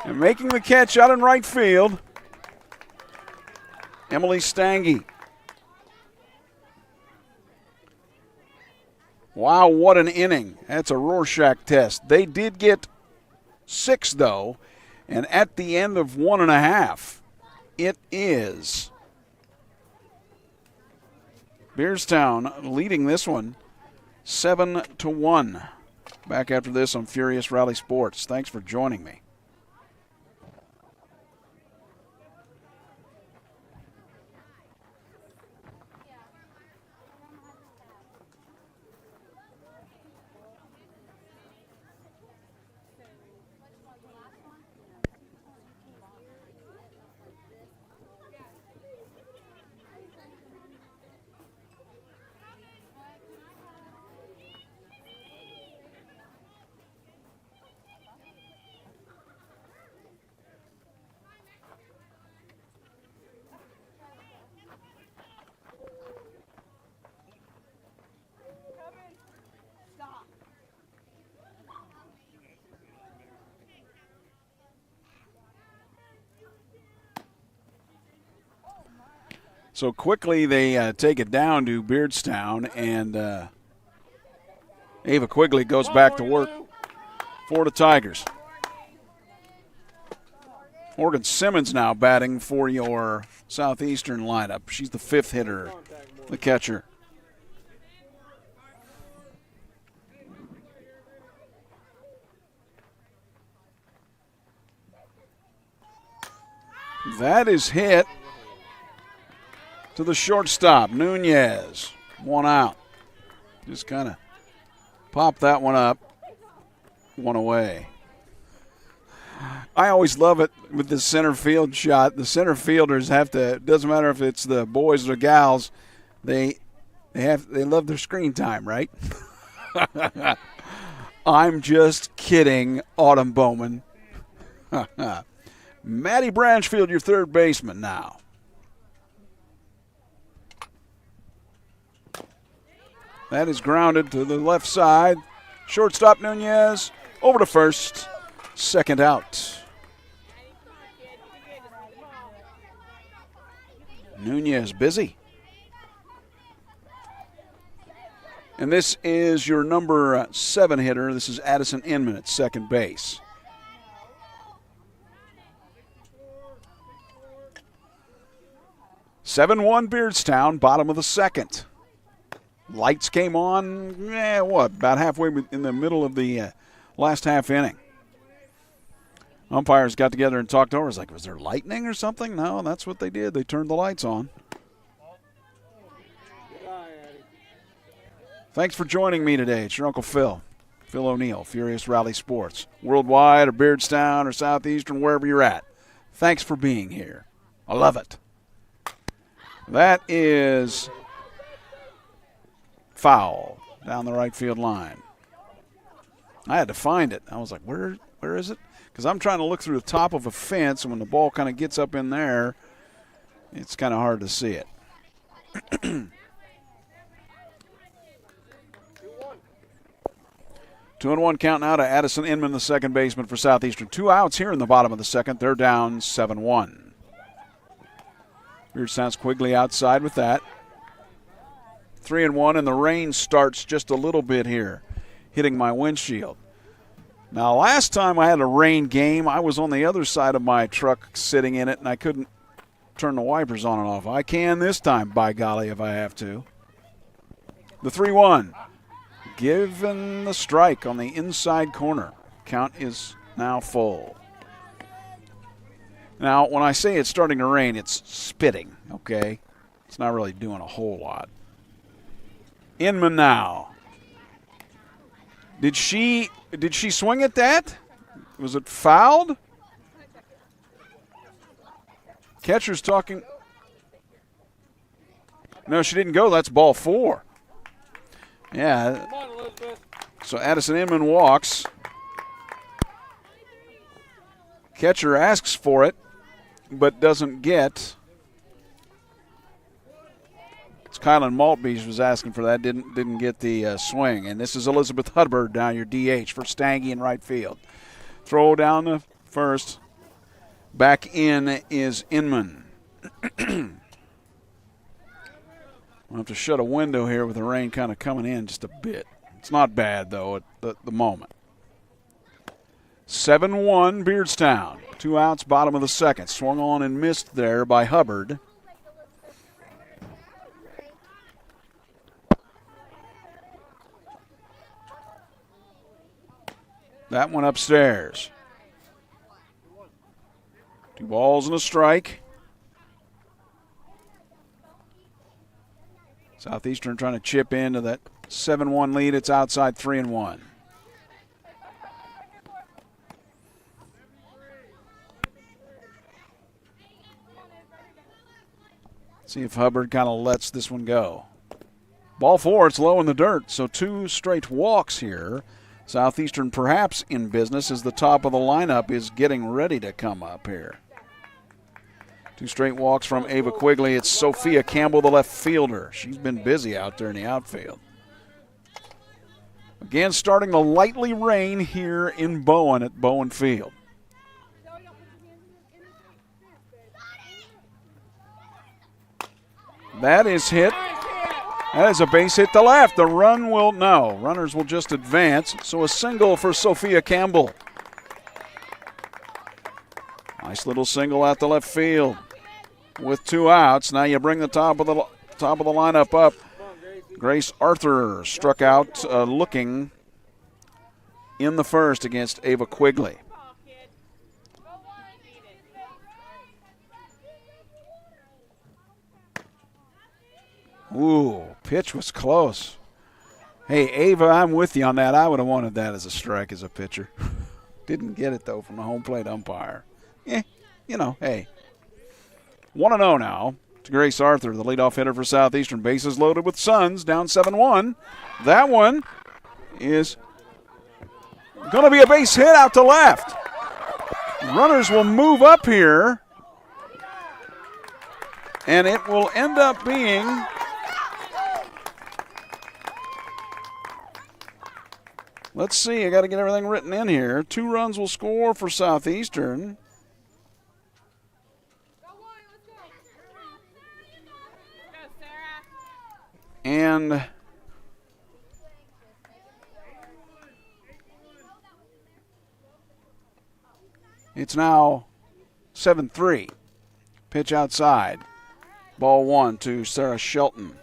And making the catch out in right field, Emily Stange. Wow, what an inning. That's a Rorschach test. They did get 6, though, and at the end of 1.5, it is Beardstown leading this one 7-1. Back after this on Furious Rally Sports. Thanks for joining me. So quickly they take it down to Beardstown, and Ava Quigley goes back to work for the Tigers. Morgan Simmons now batting for your Southeastern lineup. She's the 5th hitter, the catcher. That is hit to the shortstop, Nunez. 1 out. Just kind of pop that one up. 1 away. I always love it with the center field shot. The center fielders have to, doesn't matter if it's the boys or gals, they love their screen time, right? I'm just kidding, Autumn Bowman. Maddie Branchfield, your third baseman now. That is grounded to the left side. Shortstop Nunez over to first. 2nd out. Nunez busy. And this is your number 7 hitter. This is Addison Inman at second base. (7-1) Beardstown, bottom of the second. Lights came on, about halfway in the middle of the last half inning. Umpires got together and talked over. It's like, was there lightning or something? No, that's what they did. They turned the lights on. Thanks for joining me today. It's your Uncle Phil O'Neill, Furious Rally Sports. Worldwide or Beardstown or Southeastern, wherever you're at. Thanks for being here. I love it. That is foul down the right field line. I had to find it. I was like, where is it? Because I'm trying to look through the top of a fence, and when the ball kind of gets up in there, it's kind of hard to see it. 2-1 count now to Addison Inman, the second baseman for Southeastern. 2 outs here in the bottom of the second. They're down 7-1. Beardstown's Quigley outside with that. 3-1, and the rain starts just a little bit here, hitting my windshield. Now, last time I had a rain game, I was on the other side of my truck sitting in it, and I couldn't turn the wipers on and off. I can this time, by golly, if I have to. The 3-1. Given the strike on the inside corner. Count is now full. Now, when I say it's starting to rain, it's spitting, okay? It's not really doing a whole lot. Inman now. Did she swing at that? Was it fouled? Catcher's talking. No, she didn't go. That's ball 4. Yeah. So Addison Inman walks. Catcher asks for it, but doesn't get. It's Kylan Maltby was asking for that, didn't get the swing. And this is Elizabeth Hubbard now, your DH for Stange in right field. Throw down the first. Back in is Inman. I'll have to shut a window here with the rain kind of coming in just a bit. It's not bad, though, at the moment. 7-1 Beardstown. 2 outs, bottom of the second. Swung on and missed there by Hubbard. That one upstairs. 2 balls and a strike. Southeastern trying to chip into that 7-1 lead. It's outside 3-1. See if Hubbard kind of lets this one go. Ball 4, it's low in the dirt, so 2 straight walks here. Southeastern perhaps in business as the top of the lineup is getting ready to come up here. 2 straight walks from Ava Quigley. It's Sophia Campbell, the left fielder. She's been busy out there in the outfield. Again, starting to lightly rain here in Bowen at Bowen Field. That is hit. That is a base hit to left. The run will, no, runners will just advance. So a single for Sophia Campbell. Nice little single out the left field with 2 outs. Now you bring the top of the lineup up. Grace Arthur struck out looking in the first against Ava Quigley. Ooh, pitch was close. Hey, Ava, I'm with you on that. I would have wanted that as a strike as a pitcher. Didn't get it, though, from the home plate umpire. Hey. 1-0 now to Grace Arthur, the leadoff hitter for Southeastern. Bases loaded with Suns, down 7-1. That one is going to be a base hit out to left. Runners will move up here, and it will end up being let's see, I got to get everything written in here. 2 runs will score for Southeastern. And it's now 7-3. Pitch outside. Ball 1 to Sarah Shelton.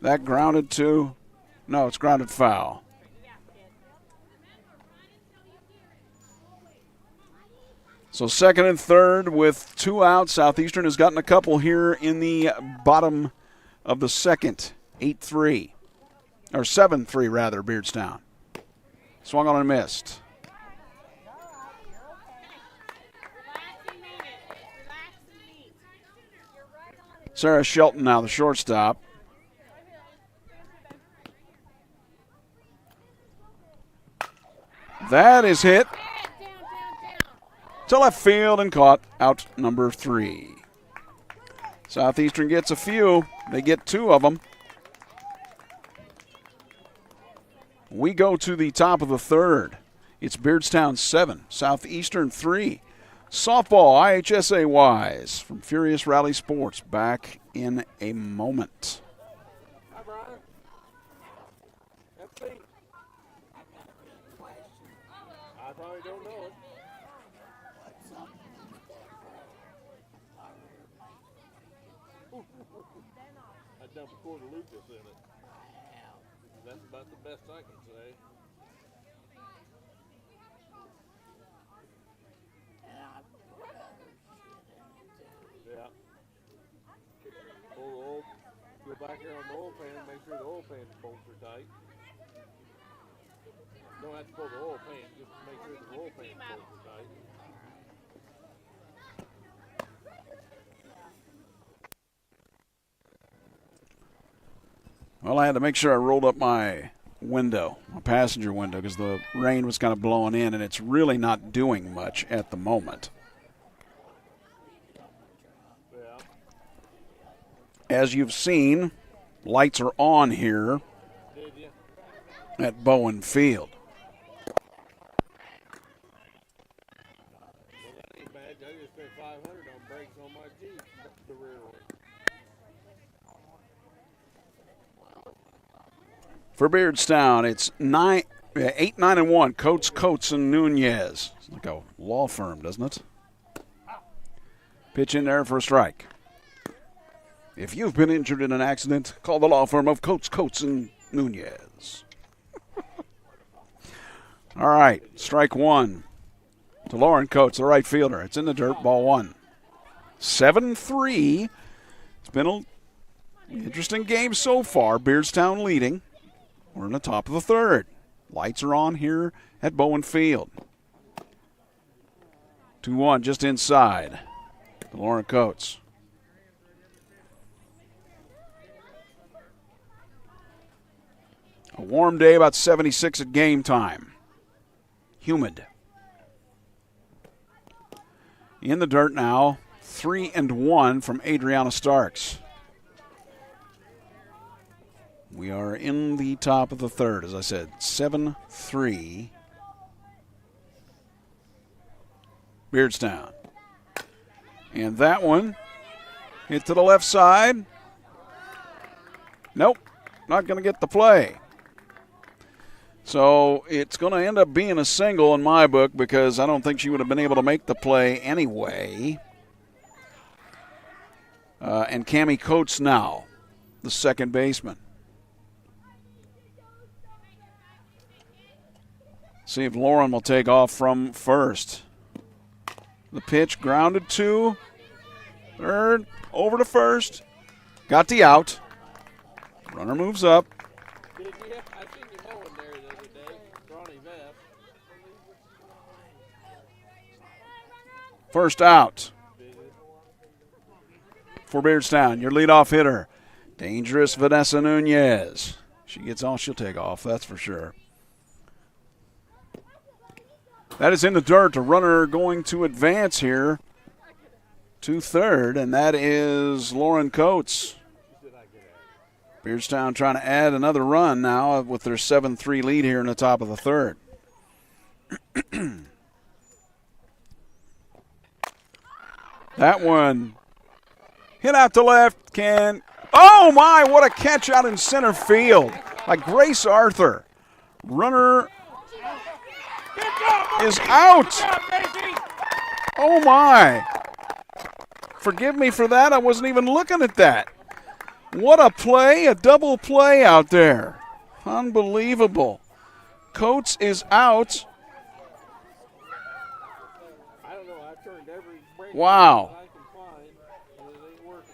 That grounded to, no, it's grounded foul. So second and third with 2 outs. Southeastern has gotten a couple here in the bottom of the second. 8-3, or 7-3 rather, Beardstown. Swung on and missed. Sarah Shelton now the shortstop. That is hit to left field and caught, out number 3. Southeastern gets a few. They get 2 of them. We go to the top of the third. It's Beardstown 7, Southeastern 3. Softball, IHSA wise, from Furious Rally Sports, back in a moment. Hi, Brian. That's me. I probably don't know it. I dumped a quarter Lucas in it. That's about the best I can say. Yeah. Pull the oil, go back here on the oil pan and make sure the oil pan bolts are tight. Don't have to pull the oil pan, just make sure the oil pan bolts are tight. Well, I had to make sure I rolled up my window, my passenger window, because the rain was kind of blowing in, and it's really not doing much at the moment. Yeah. As you've seen, lights are on here Did you? at Bowen Field. Well, that ain't bad. I just spent $500 on brakes on my Jeep, the rear one. For Beardstown, it's 8-9-1. Coates, and Nunez. It's like a law firm, doesn't it? Pitch in there for a strike. If you've been injured in an accident, call the law firm of Coates, and Nunez. All right, strike 1 to Lauren Coates, the right fielder. It's in the dirt, ball 1. 7-3. It's been an interesting game so far. Beardstown leading. We're in the top of the third. Lights are on here at Bowen Field. 2-1 just inside to Lauren Coates. A warm day, about 76 at game time. Humid. In the dirt now, 3-1 from Adriana Starks. We are in the top of the third, as I said, 7-3. Beardstown. And that one hit to the left side. Nope, not going to get the play. So it's going to end up being a single in my book because I don't think she would have been able to make the play anyway. And Cammie Coates now, the second baseman. See if Lauren will take off from first. The pitch grounded to third, over to first. Got the out. Runner moves up. Did you? I seen you mowing there the other day, Ronnie Veff. First out for Beardstown. Your leadoff hitter, dangerous Vanessa Nunez. She gets off, she'll take off, that's for sure. That is in the dirt. A runner going to advance here to third, and that is Lauren Coates. Beardstown trying to add another run now with their 7-3 lead here in the top of the third. That one hit out to left. Oh my, what a catch out in center field by Grace Arthur. Runner is out. Oh my. Forgive me for that. I wasn't even looking at that. What a play, a double play out there. Unbelievable. Coates is out. I don't know. I've turned every break Wow. I can find, and it ain't working.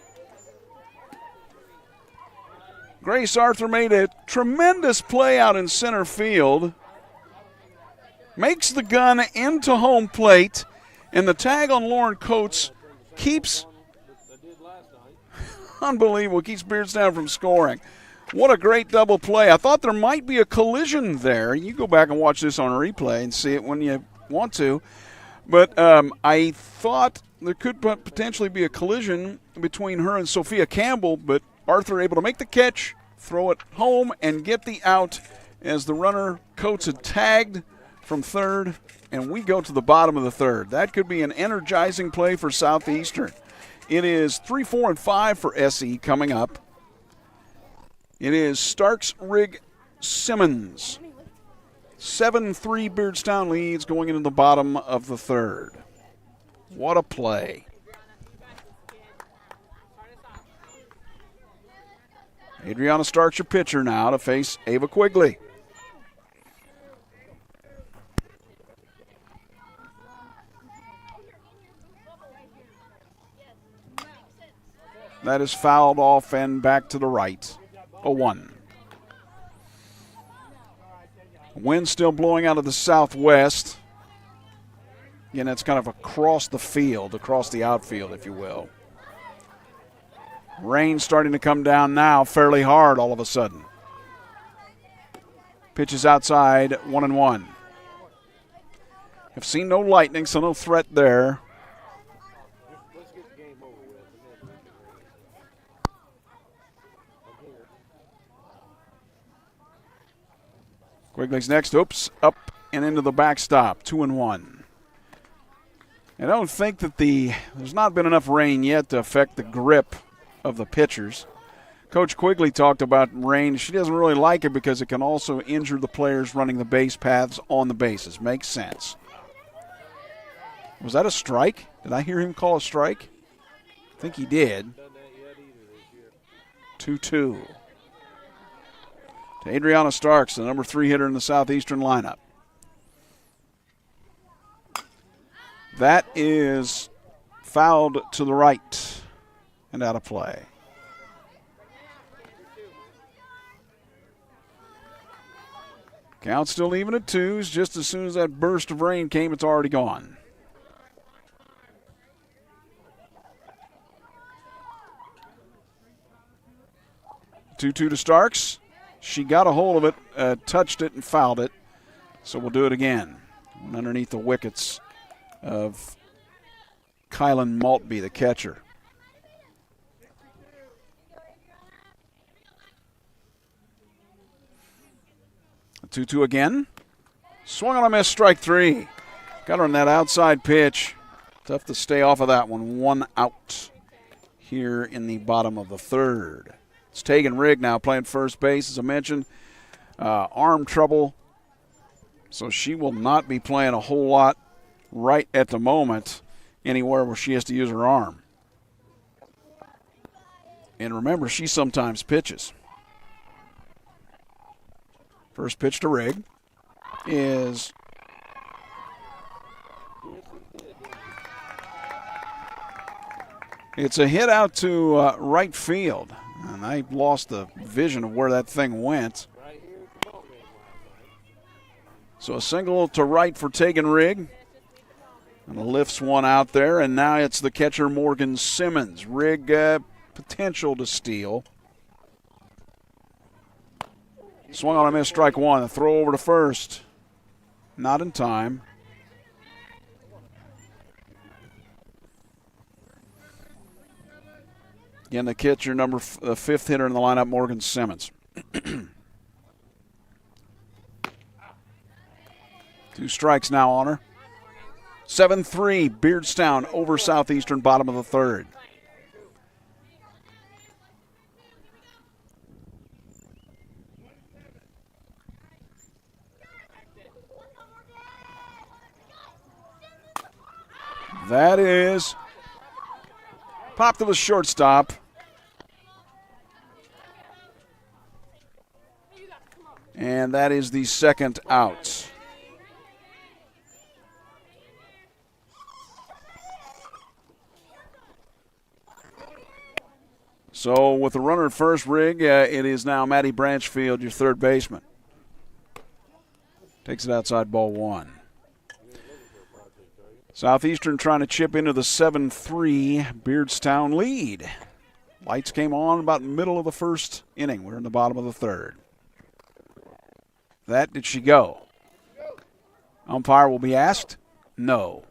Grace Arthur made a tremendous play out in center field. Makes the gun into home plate, and the tag on Lauren Coates keeps, unbelievable, keeps Beardstown from scoring. What a great double play. I thought there might be a collision there. You go back and watch this on replay and see it when you want to. But I thought there could potentially be a collision between her and Sophia Campbell, but Arthur able to make the catch, throw it home, and get the out as the runner Coates had tagged from third, and we go to the bottom of the third. That could be an energizing play for Southeastern. It is 3, 4, and 5 for SE coming up. It is Starks, Rigg, Simmons. 7-3 Beardstown leads going into the bottom of the third. What a play. Adriana Starks, your pitcher now to face Ava Quigley. That is fouled off and back to the right. 0-1. Wind still blowing out of the southwest. Again, that's kind of across the field, across the outfield, if you will. Rain starting to come down now fairly hard all of a sudden. Pitches outside, 1-1. Have seen no lightning, so no threat there. Let's get the game over with. Quigley's next. Oops, up and into the backstop. 2-1. I don't think that there's not been enough rain yet to affect the grip of the pitchers. Coach Quigley talked about rain. She doesn't really like it because it can also injure the players running the base paths on the bases. Makes sense. Was that a strike? Did I hear him call a strike? I think he did. 2-2. To Adriana Starks, the number 3 hitter in the Southeastern lineup. That is fouled to the right and out of play. Count still even at 2s. Just as soon as that burst of rain came, it's already gone. Two to Starks. She got a hold of it, touched it, and fouled it. So we'll do it again. And underneath the wickets of Kylan Maltby, the catcher. 2-2 again. Swung on a miss, strike 3. Got her on that outside pitch. Tough to stay off of that one. 1 out here in the bottom of the third. It's Tegan Rigg now playing first base, as I mentioned. Arm trouble, so she will not be playing a whole lot right at the moment anywhere where she has to use her arm. And remember, she sometimes pitches. First pitch to Rigg is it's a hit out to right field. And I lost the vision of where that thing went. So a single to right for Tegan Rigg. And lifts one out there, and now it's the catcher Morgan Simmons. Rigg potential to steal. Swung on a miss, strike 1. A throw over to first. Not in time. Again, the catcher, the fifth hitter in the lineup, Morgan Simmons. 2 strikes now on her. 7-3, Beardstown over Southeastern, bottom of the third. That is popped to the shortstop. And that is the second out. So with the runner at first, Rig, it is now Maddie Branchfield, your third baseman. Takes it outside, ball 1. Southeastern trying to chip into the 7-3 Beardstown lead. Lights came on about middle of the first inning. We're in the bottom of the third. That did she go? Umpire will be asked. No.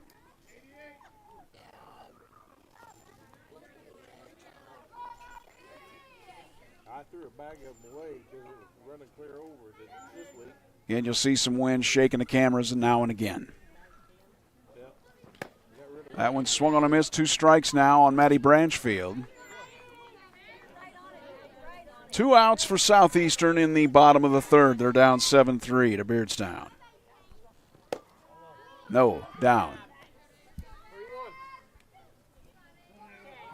I threw a bag of them away because it was running clear over this week. And you'll see some wind shaking the cameras now and again. That one swung on a miss. 2 strikes now on Maddie Branchfield. 2 outs for Southeastern in the bottom of the third. They're down 7-3 to Beardstown. No, down.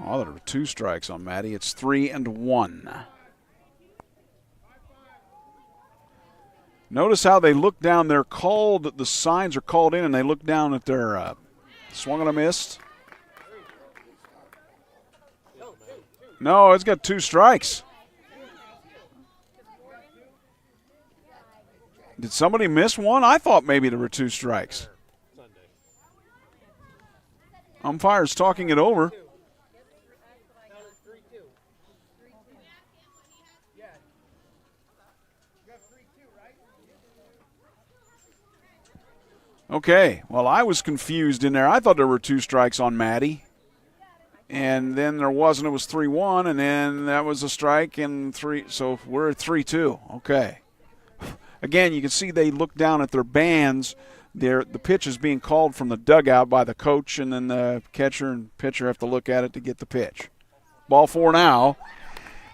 Oh, there were 2 strikes on Maddie. It's 3-1. Notice how they look down. They're called, the signs are called in, and they look down at their swung on a miss. No, it's got 2 strikes. Did somebody miss one? I thought maybe there were 2 strikes. Umpire's talking it over. Okay, well, I was confused in there. I thought there were 2 strikes on Maddie. And then there wasn't. It was 3-1, and then that was a strike, and 3. So we're at 3-2. Okay. Again, you can see they look down at their bands. The pitch is being called from the dugout by the coach, and then the catcher and pitcher have to look at it to get the pitch. Ball 4 now,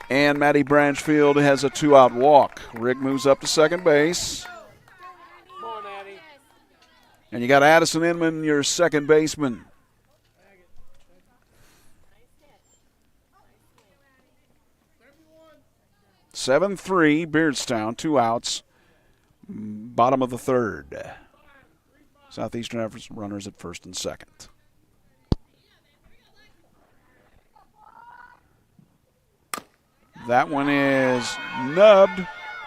and Maddie Branchfield has a 2-out walk. Rick moves up to second base. Come on, Addie. And you got Addison Inman, your second baseman. Seven 7-3, Beardstown, 2 outs, bottom of the third. Southeastern efforts runners at first and second. That one is nubbed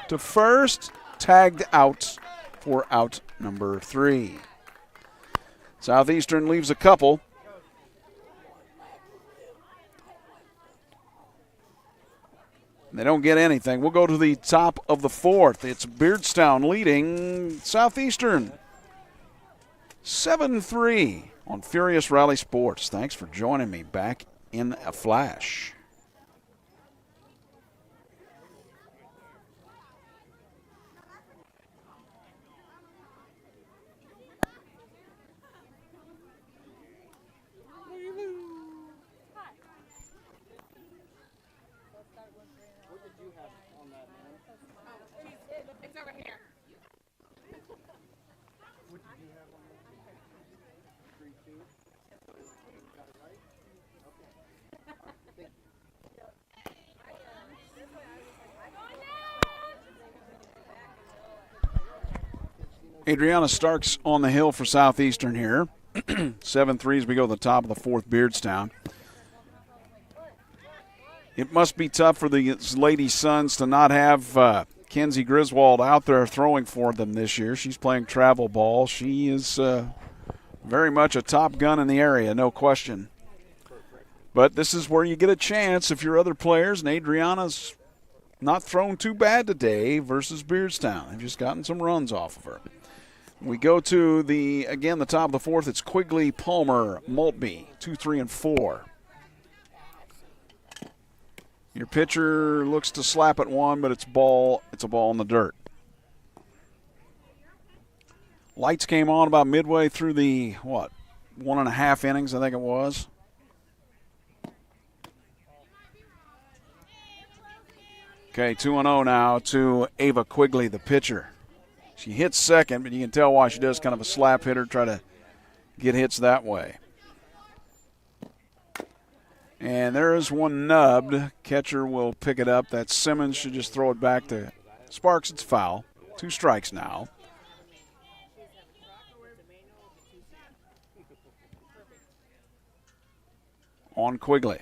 to first, tagged out for out number 3. Southeastern leaves a couple. They don't get anything. We'll go to the top of the 4th. It's Beardstown leading Southeastern 7-3 on Furious Rally Sports. Thanks for joining me back in a flash. Adriana Starks on the hill for Southeastern here. 7-3 as we go to the top of the 4th, Beardstown. It must be tough for the Lady Suns to not have Kenzie Griswold out there throwing for them this year. She's playing travel ball. She is very much a top gun in the area, no question. But this is where you get a chance if your other players, and Adriana's not thrown too bad today versus Beardstown. They've just gotten some runs off of her. We go to the top of the 4th. It's Quigley, Palmer, Maltby, 2, 3, and 4. Your pitcher looks to slap at one, but it's a ball in the dirt. Lights came on about midway through the, 1.5 innings, I think it was. Okay, 2-0 now to Ava Quigley, the pitcher. She hits second, but you can tell why she does, kind of a slap hitter, try to get hits that way. And there is one nubbed. Catcher will pick it up. That Simmons should just throw it back to Sparks. It's foul. 2 strikes now. On Quigley.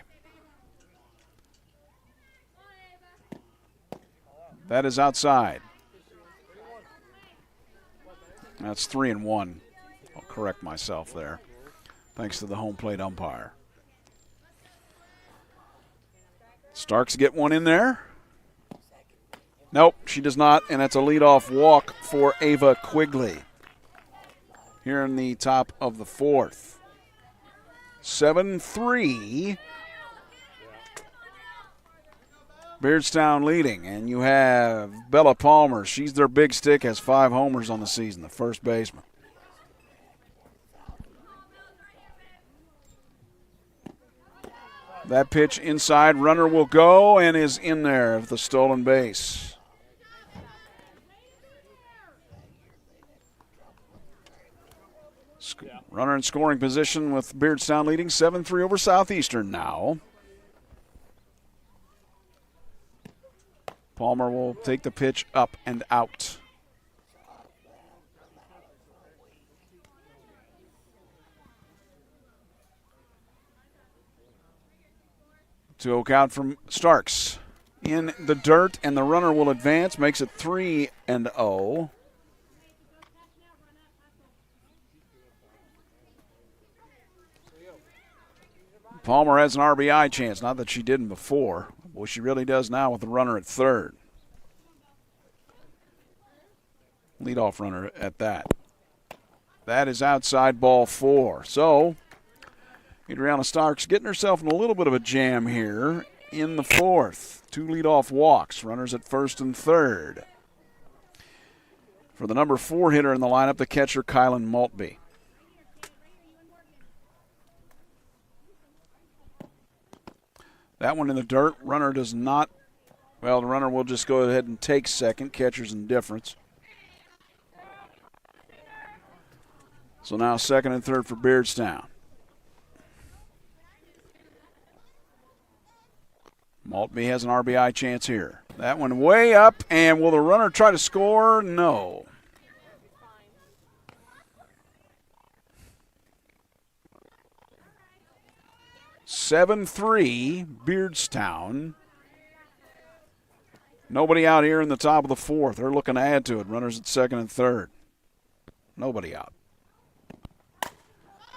That is outside. That's 3-1. I'll correct myself there. Thanks to the home plate umpire. Starks get one in there. Nope, she does not, and it's a leadoff walk for Ava Quigley here in the top of the 4th. 7-3. Beardstown leading, and you have Bella Palmer. She's their big stick, has 5 homers on the season, the first baseman. That pitch inside, runner will go and is in there with the stolen base. Runner in scoring position with Beardstown leading 7-3 over Southeastern now. Palmer will take the pitch up and out. To count from Starks in the dirt, and the runner will advance, makes it 3-0. Palmer has an RBI chance, not that she didn't before. Well, she really does now with the runner at third. Leadoff runner at that. That is outside, ball 4. So, Adriana Starks getting herself in a little bit of a jam here in the 4th. 2 leadoff walks, runners at first and third. For the number 4 hitter in the lineup, the catcher, Kylan Maltby. That one in the dirt. Runner does not. Well, the runner will just go ahead and take second. Catcher's indifference. So now second and third for Beardstown. Maltby has an RBI chance here. That one way up, and will the runner try to score? No. (7-3) Beardstown. Nobody out here in the top of the 4th. They're looking to add to it. Runners at second and third. Nobody out.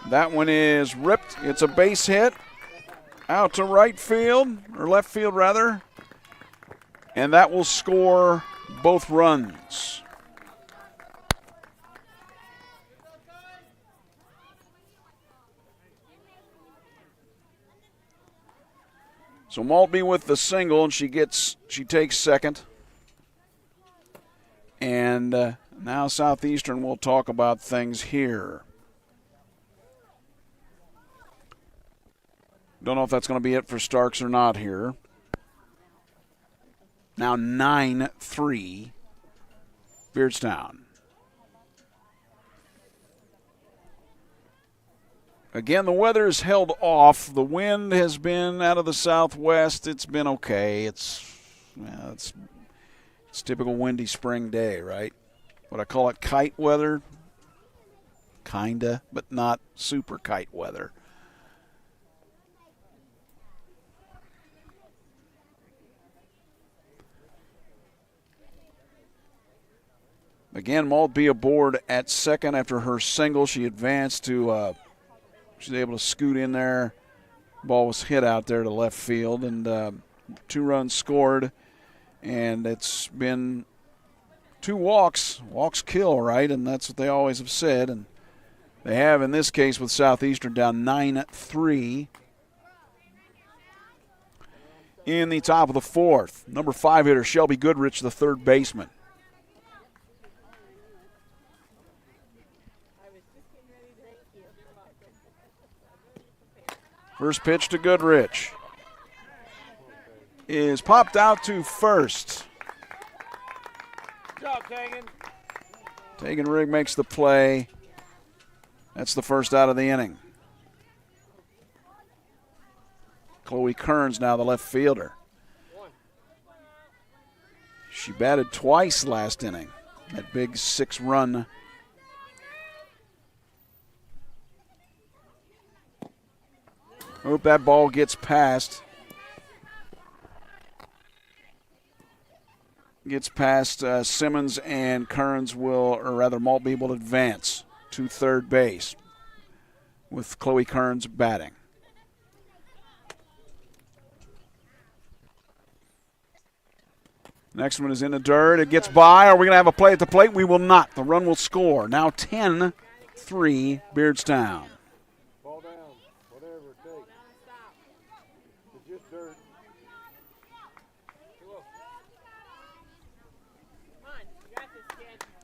That one is ripped. It's a base hit. Out to right field, or left field rather. And that will score both runs. So Maltby with the single, and she takes second. And now Southeastern will talk about things here. Don't know if that's going to be it for Starks or not here. Now 9-3 Beardstown. Again, the weather's held off. The wind has been out of the southwest. It's been okay. It's typical windy spring day, right? What I call it, kite weather. Kinda, but not super kite weather. Again, Maltby aboard at second after her single. She advanced to she's able to scoot in there. Ball was hit out there to left field, and 2 runs scored. And it's been 2 walks. Walks kill, right? And that's what they always have said. And they have in this case with Southeastern down 9-3. in the top of the fourth. Number 5 hitter, Shelby Goodrich, the third baseman. First pitch to Goodrich is popped out to first. Good job, Tegan. Tegan Rigg makes the play. That's the first out of the inning. Chloe Kearns now the left fielder. She batted twice last inning. That big 6-run. Hope that ball gets past. Simmons, and Kearns will, or rather Maltby will advance to third base with Chloe Kearns batting. Next one is in the dirt. It gets by. Are we going to have a play at the plate? We will not. The run will score. Now 10-3 Beardstown. Ball down, whatever it takes. It's just dirt.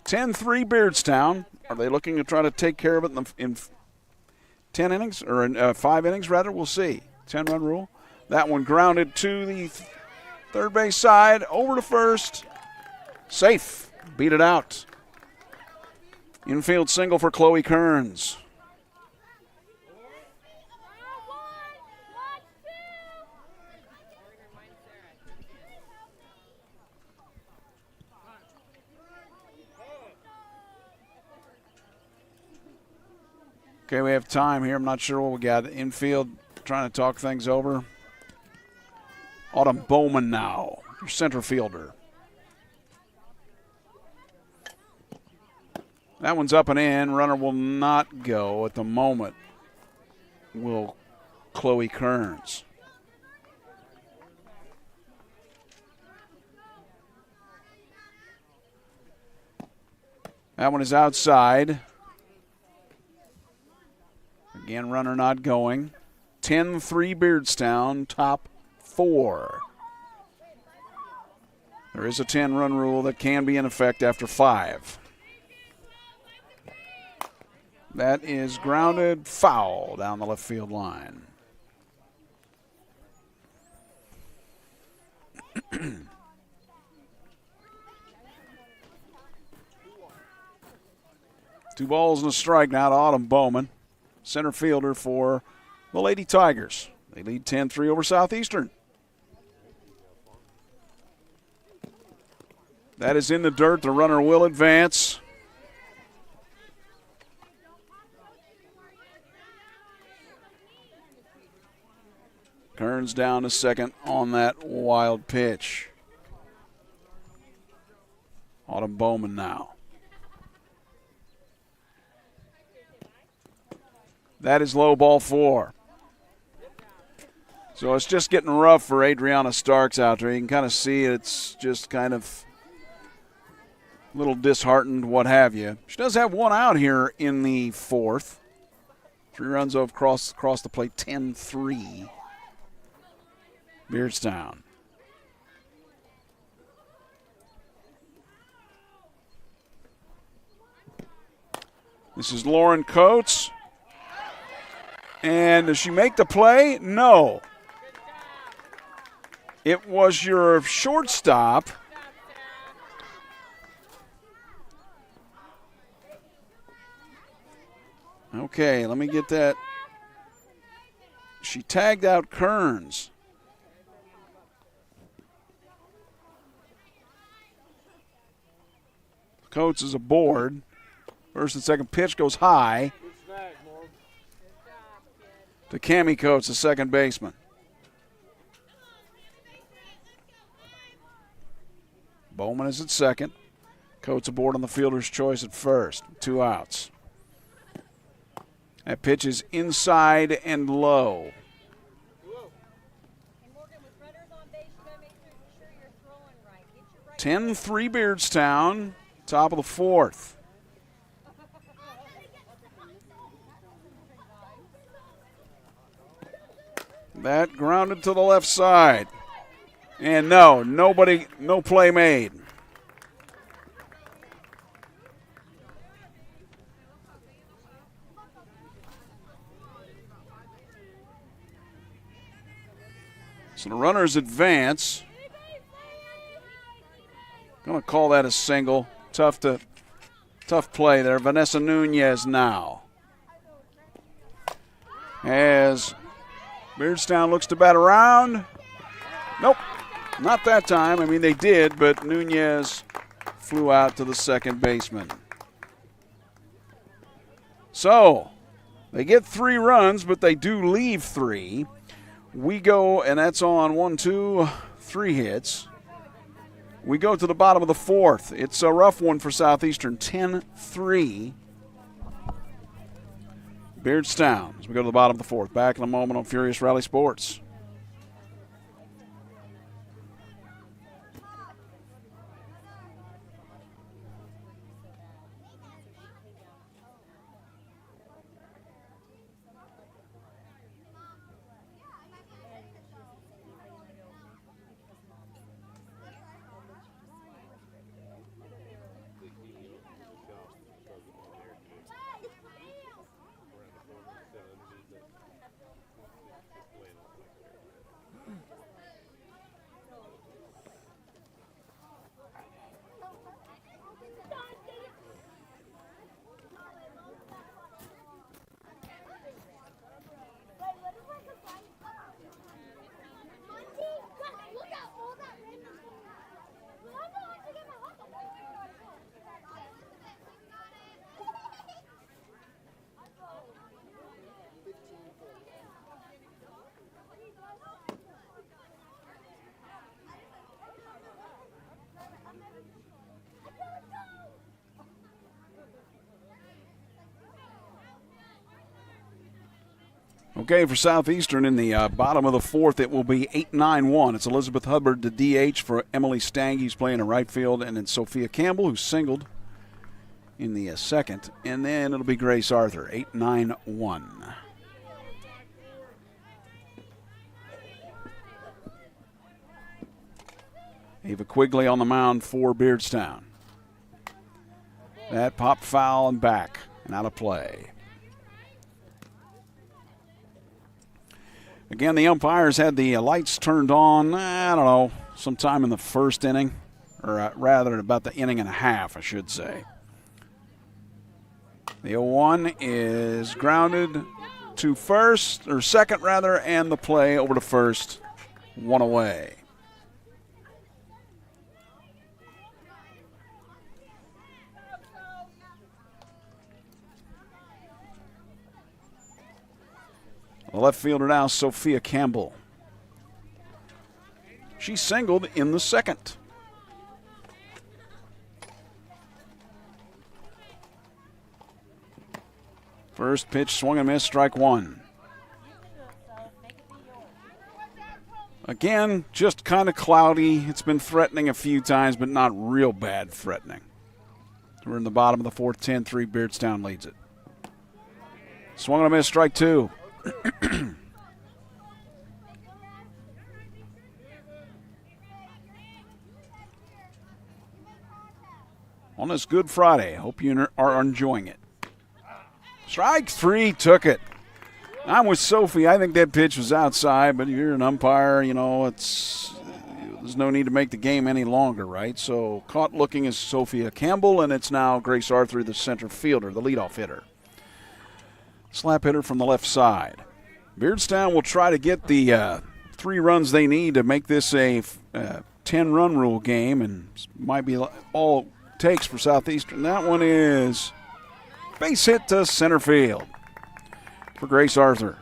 10-3 Beardstown. Are they looking to try to take care of it in 10 innings, or in 5 innings rather? We'll see. 10-run rule. That one grounded to the third base side, over to first. Safe. Beat it out. Infield single for Chloe Kearns. Okay, we have time here. I'm not sure what we got. Infield trying to talk things over. Autumn Bowman now, your center fielder. That one's up and in. Runner will not go at the moment. Will Chloe Kearns. That one is outside. Again, runner not going. 10-3 Beardstown, top 4. There is a 10-run rule that can be in effect after 5. That is grounded foul down the left field line. Two balls and a strike now to Autumn Bowman, center fielder for the Lady Tigers. They lead 10-3 over Southeastern. That is in the dirt. The runner will advance. Kearns down to second on that wild pitch. Autumn Bowman now. That is low, ball 4. So it's just getting rough for Adriana Starks out there. You can kind of see it's just kind of a little disheartened, what have you. She does have one out here in the 4th. 3 runs across the plate, 10-3. Beardstown. This is Lauren Coates. And does she make the play? No. It was your shortstop. Okay, let me get that. She tagged out Kearns. Coates is aboard. First and second pitch goes high to Cammie Coates, the second baseman. Bowman is at second. Coates aboard on the fielder's choice at first. 2 outs. That pitch is inside and low. 10-3 Beardstown, top of the 4th. That grounded to the left side. And no play made. So the runners advance. Going to call that a single. Tough play there. Vanessa Nunez now. As Beardstown looks to bat around. Nope, not that time. I mean, they did, but Nunez flew out to the second baseman. So they get 3 runs, but they do leave 3. We go, and that's on 1, 2, 3 hits. We go to the bottom of the 4th. It's a rough one for Southeastern, 10-3. Beardstown as we go to the bottom of the 4th. Back in a moment on Furious Rally Sports. Okay, for Southeastern in the bottom of the 4th, it will be 8-9-1. It's Elizabeth Hubbard, the DH, for Emily Stange, who's playing in right field, and then Sophia Campbell, who singled in the 2nd. And then it'll be Grace Arthur, 8-9-1. Ava Quigley on the mound for Beardstown. That popped foul and back and out of play. Again, the umpires had the lights turned on, I don't know, sometime in the 1st inning, or rather about the inning and a half, I should say. The 0-1 is grounded to first, or second rather, and the play over to first, 1 away. The left fielder now, Sophia Campbell. She singled in the 2nd. First pitch, swung and missed, strike 1. Again, just kind of cloudy. It's been threatening a few times, but not real bad threatening. We're in the bottom of the 4th, 10-3. Beardstown leads it. Swung and a miss, strike 2. On this Good Friday, hope you are enjoying it. Strike 3, took it. I'm with Sophie. I think that pitch was outside, but if you're an umpire, you know, there's no need to make the game any longer, right? So caught looking is Sophia Campbell, and it's now Grace Arthur, the center fielder, the leadoff hitter. Slap hitter from the left side. Beardstown will try to get the 3 runs they need to make this a 10-run rule game, and might be all it takes for Southeastern. That one is base hit to center field for Grace Arthur.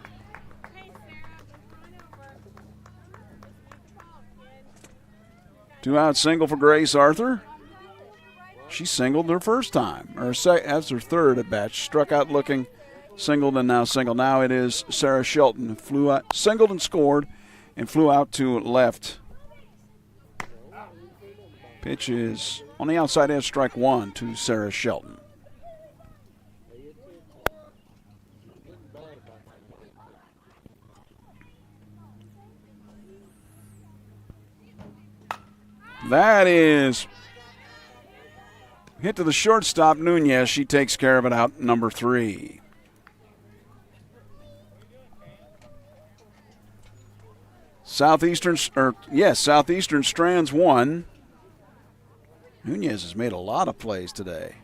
Two-out single for Grace Arthur. She singled her first time, or that's her third at bat. She struck out looking, singled, and now single. Now it is Sarah Shelton who flew out, singled and scored, and flew out to left. Pitch is on the outside edge, strike 1 to Sarah Shelton. That is hit to the shortstop, Nunez. She takes care of it out number 3. Southeastern strands 1. Nunez has made a lot of plays today.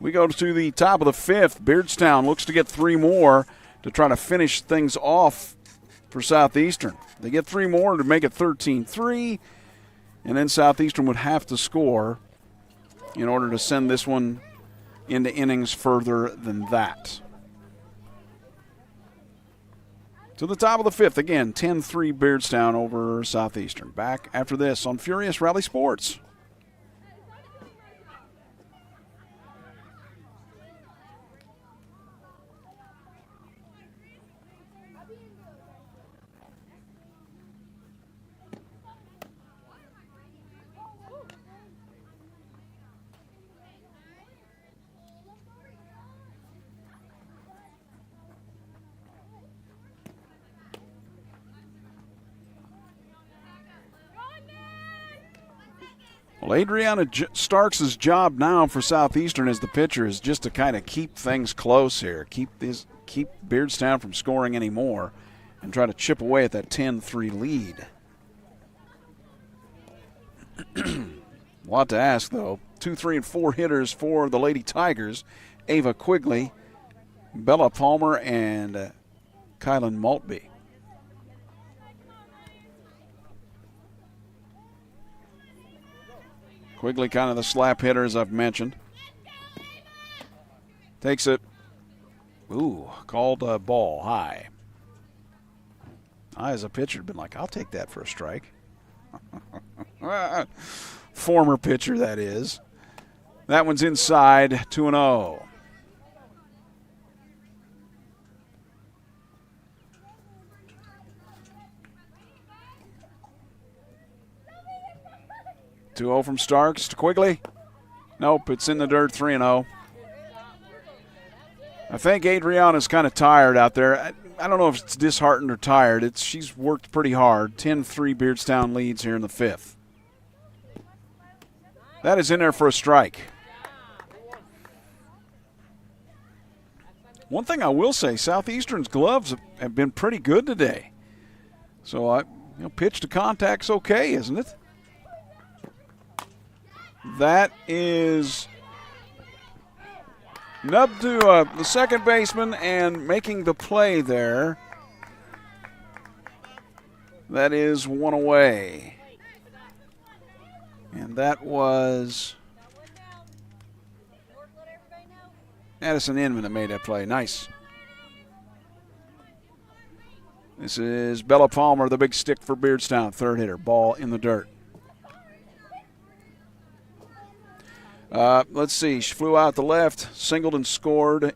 We go to the top of the 5th. Beardstown looks to get 3 more to try to finish things off for Southeastern. They get 3 more to make it 13-3, and then Southeastern would have to score in order to send this one into innings further than that. To the top of the 5th, again, 10-3 Beardstown over Southeastern. Back after this on Furious Rally Sports. Well, Adriana Starks' job now for Southeastern as the pitcher is just to kind of keep things close here, keep Beardstown from scoring any more, and try to chip away at that 10-3 lead. A lot to ask, though. 2, 3, and 4 hitters for the Lady Tigers: Ava Quigley, Bella Palmer, and Kylan Maltby. Quigley kind of the slap hitter, as I've mentioned. Takes it. Ooh, called a ball high. I, as a pitcher, had been like, I'll take that for a strike. Former pitcher, that is. That one's inside, 2-0. (2-0) from Starks to Quigley. Nope, it's in the dirt, 3-0. I think Adriana's kind of tired out there. I don't know if it's disheartened or tired. She's worked pretty hard. 10-3 Beardstown leads here in the 5th. That is in there for a strike. One thing I will say, Southeastern's gloves have been pretty good today. So, pitch to contact's okay, isn't it? That is nubbed to the second baseman and making the play there. That is 1 away. And that was Addison Inman that made that play. Nice. This is Bella Palmer, the big stick for Beardstown, third hitter. Ball in the dirt. Let's see. She flew out the left, singled and scored,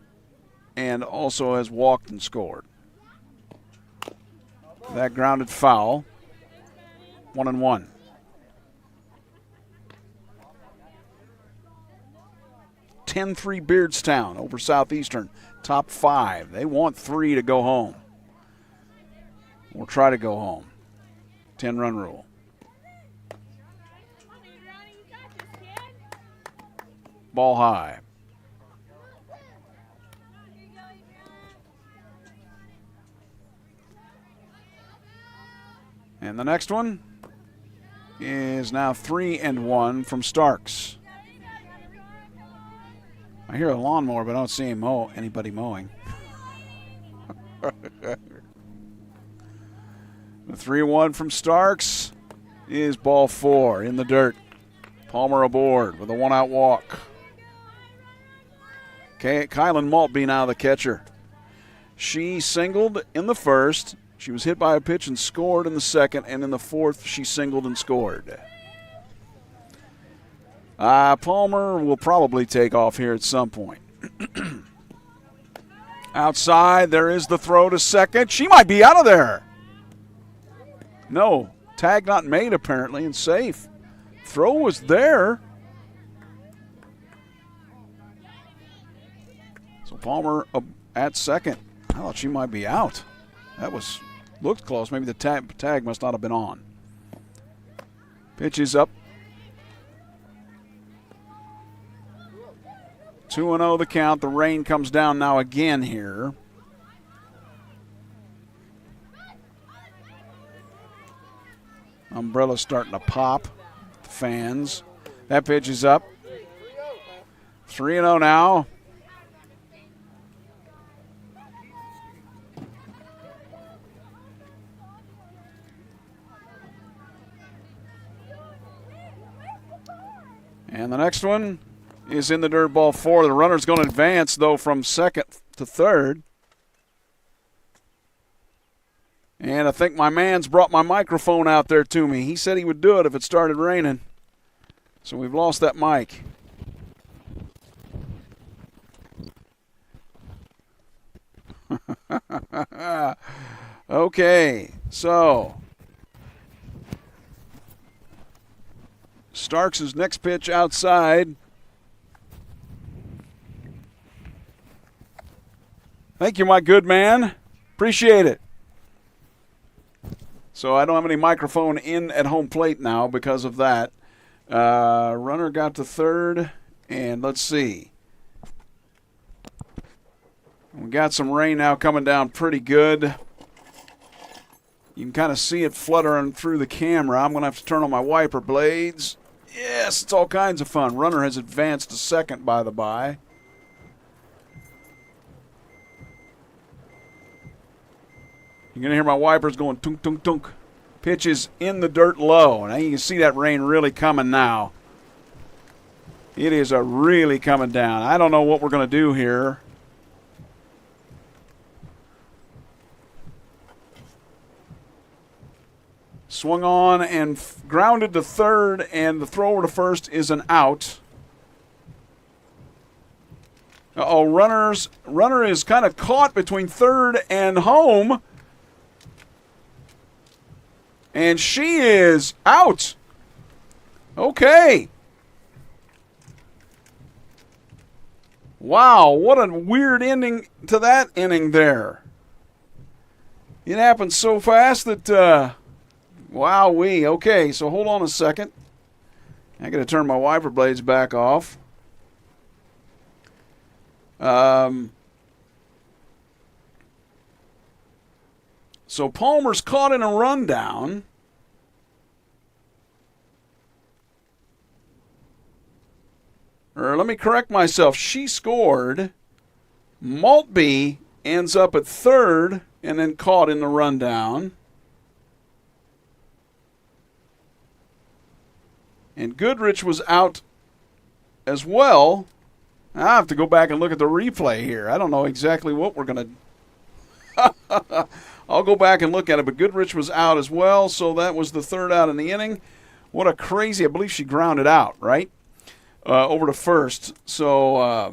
and also has walked and scored. That grounded foul. 1-1. (10-3) Beardstown over Southeastern. Top 5. They want 3 to go home. Or try to go home. 10-run rule. Ball high. And the next one is now 3-1 from Starks. I hear a lawnmower, but I don't see anybody mowing. The 3-1 from Starks is ball 4 in the dirt. Palmer aboard with a 1-out walk. Kylan Maltby now the catcher. She singled in the first. She was hit by a pitch and scored in the second. And in the fourth, she singled and scored. Palmer will probably take off here at some point. Outside, there is the throw to second. She might be out of there. No, tag not made apparently and safe. Throw was there. So Palmer at second. I thought she might be out. That looked close. Maybe the tag must not have been on. Pitch is up. 2-0 the count. The rain comes down now again here. Umbrella's starting to pop. The fans. That pitch is up. 3-0 now. And the next one is in the dirt, ball 4. The runner's going to advance, though, from second to third. And I think my man's brought my microphone out there to me. He said he would do it if it started raining. So we've lost that mic. Okay, so Starks' next pitch outside. Thank you, my good man. Appreciate it. So I don't have any microphone in at home plate now because of that. Runner got to third, and let's see. We got some rain now coming down pretty good. You can kind of see it fluttering through the camera. I'm going to have to turn on my wiper blades. Yes, it's all kinds of fun. Runner has advanced to second, by the by. You're going to hear my wipers going tunk, tunk, tunk. Pitch is in the dirt low. Now you can see that rain really coming now. It is really coming down. I don't know what we're going to do here. Swung on and grounded to third, and the throw over to first is an out. Uh-oh, runner is kind of caught between third and home. And she is out. Okay. Wow, what a weird ending to that inning there. It happened so fast that, wowee. Okay, so hold on a second. I got to turn my wiper blades back off. So Palmer's caught in a rundown. Or let me correct myself. She scored. Maltby ends up at third and then caught in the rundown. And Goodrich was out as well. I have to go back and look at the replay here. I don't know exactly what we're going to I'll go back and look at it, but Goodrich was out as well, so that was the third out in the inning. What a crazy, I believe she grounded out, right? Over to first. So,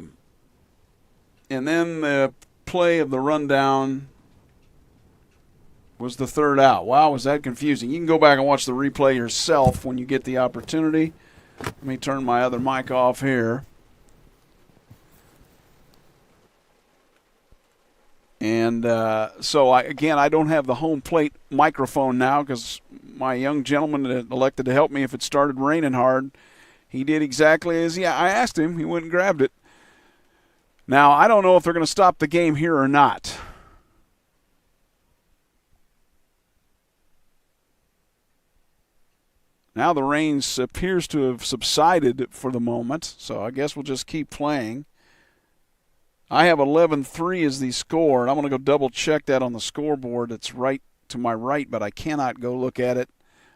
and then the play of the rundown was the third out. Wow, was that confusing. You can go back and watch the replay yourself when you get the opportunity. Let me turn my other mic off here. And so, I don't have the home plate microphone now because my young gentleman that elected to help me if it started raining hard, he did exactly as I asked him. He went and grabbed it. Now, I don't know if they're going to stop the game here or not. Now the rain appears to have subsided for the moment, so I guess we'll just keep playing. I have 11-3 as the score, and I'm going to go double-check that on the scoreboard. It's right to my right, but I cannot go look at it.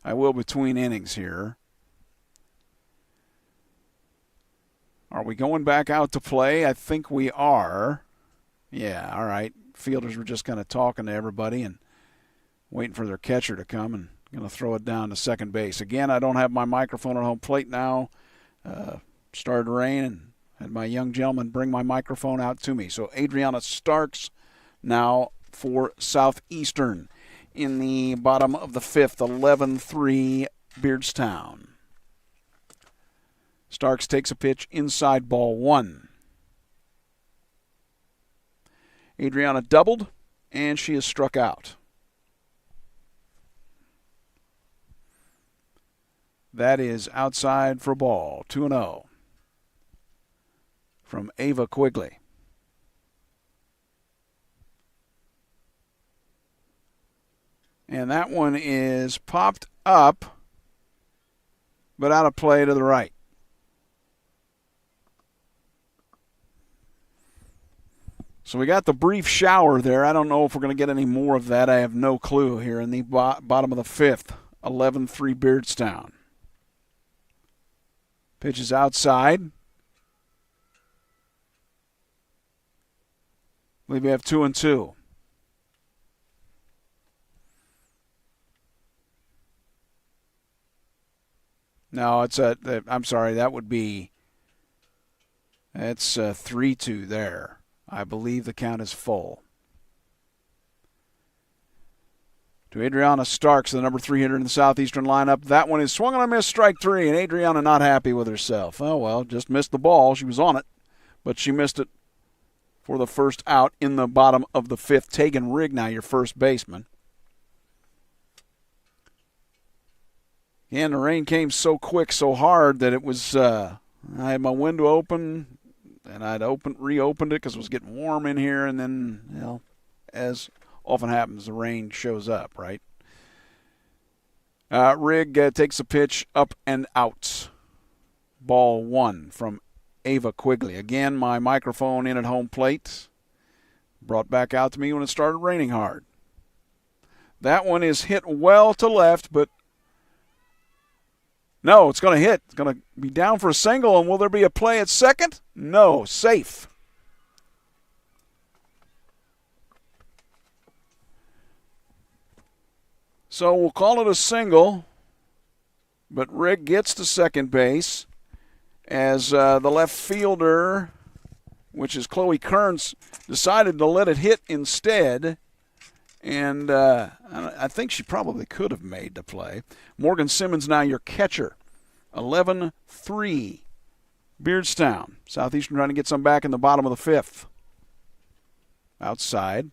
I will between innings here. Are we going back out to play? I think we are. Yeah, all right. Fielders were just kind of talking to everybody and waiting for their catcher to come and going to throw it down to second base. Again, I don't have my microphone at home plate now. Started to rain and had my young gentleman bring my microphone out to me. So Adriana Starks now for Southeastern in the bottom of the fifth, 11-3 Beardstown. Starks takes a pitch inside ball one. Adriana doubled, and she is struck out. That is outside for a ball, 2-0 from Ava Quigley. And that one is popped up, but out of play to the right. So we got the brief shower there. I don't know if we're going to get any more of that. I have no clue here in the bottom of the fifth. 11-3 Beardstown. Pitch is outside. I believe we have 2-2. No, I'm sorry, that would be, it's 3-2 there. I believe the count is full. To Adriana Starks, the number 3 hitter in the Southeastern lineup. That one is swung on a miss, strike 3, and Adriana not happy with herself. Oh, well, just missed the ball. She was on it, but she missed it for the first out in the bottom of the fifth. Tegan Rigg now your first baseman. And the rain came so quick, so hard that it was, I had my window open, and I'd reopened it because it was getting warm in here, and then, as often happens, the rain shows up, right? Rigg takes a pitch up and out. Ball 1 from Ava Quigley. Again, my microphone in at home plate. Brought back out to me when it started raining hard. That one is hit well to left, but no, it's going to hit. It's going to be down for a single, and will there be a play at second? No, safe. So we'll call it a single, but Rigg gets to second base as the left fielder, which is Chloe Kearns, decided to let it hit instead. And I think she probably could have made the play. Morgan Simmons now your catcher. 11-3 Beardstown. Southeastern trying to get some back in the bottom of the fifth. Outside.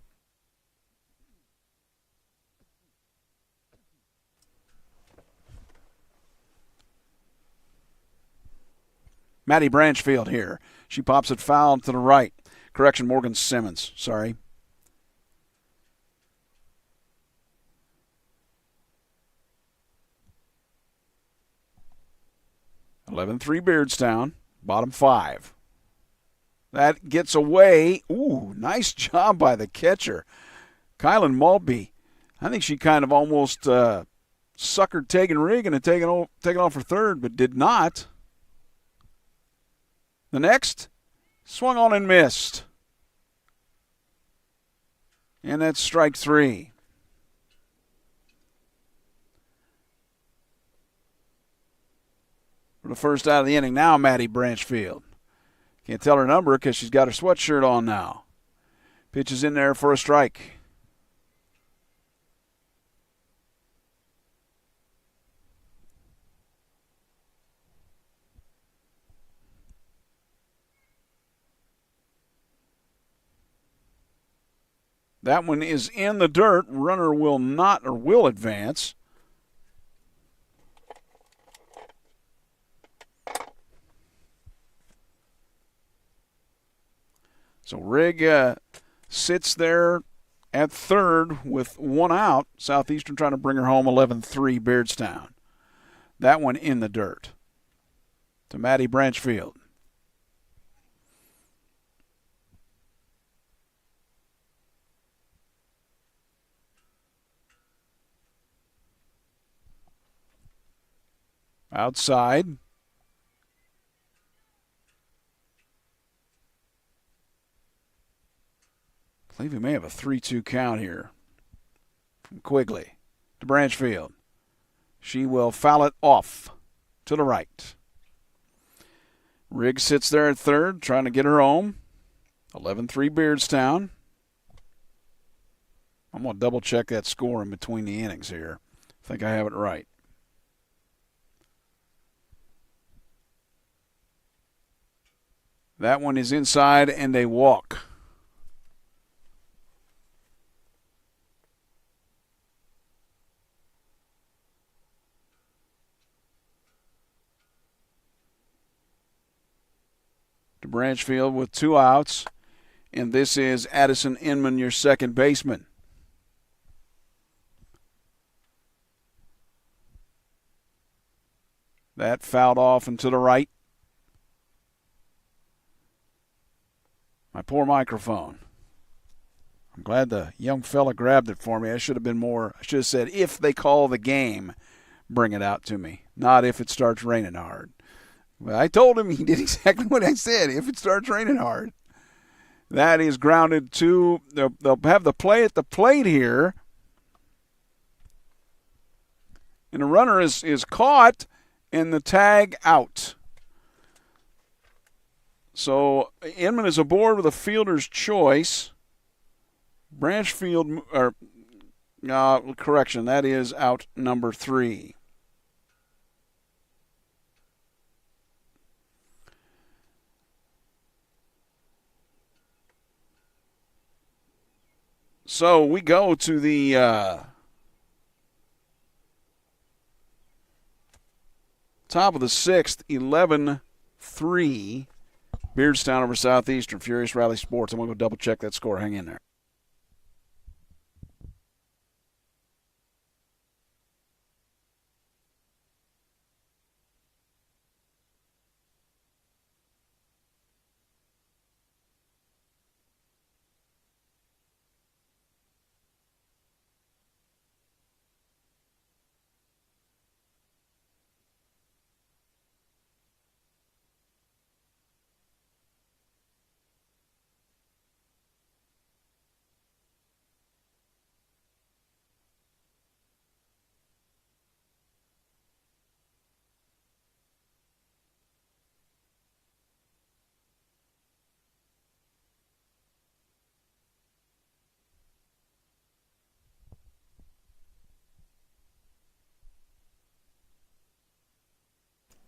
Maddie Branchfield here. She pops it foul to the right. Correction, Morgan Simmons. Sorry. (11-3) Beardstown. Bottom 5. That gets away. Ooh, nice job by the catcher. Kylan Maltby. I think she kind of almost suckered Tegan Rigg and had taken off for third, but did not. The next, swung on and missed. And that's strike 3. For the first out of the inning now, Maddie Branchfield. Can't tell her number because she's got her sweatshirt on now. Pitch is in there for a strike. That one is in the dirt. Runner will advance. So Rigg sits there at third with one out. Southeastern trying to bring her home. 11-3 Beardstown. That one in the dirt to Maddie Branchfield. Outside. I believe we may have a 3-2 count here. From Quigley to Branchfield. She will foul it off to the right. Rigg sits there at third, trying to get her home. 11-3 Beardstown. I'm going to double check that score in between the innings here. I think I have it right. That one is inside and a walk. Branchfield with 2 outs. And this is Addison Inman, your second baseman. That fouled off and to the right. My poor microphone. I'm glad the young fella grabbed it for me. I should have said, if they call the game, bring it out to me. Not if it starts raining hard. But I told him he did exactly what I said, if it starts raining hard. That is grounded to, they'll have the play at the plate here. And the runner is caught and the tag out. So Inman is aboard with a fielder's choice. Branchfield, correction, that is out number 3. So we go to the top of the 6th, 11-3, Beardstown over Southeastern, Furious Rally Sports. I'm going to go double-check that score. Hang in there.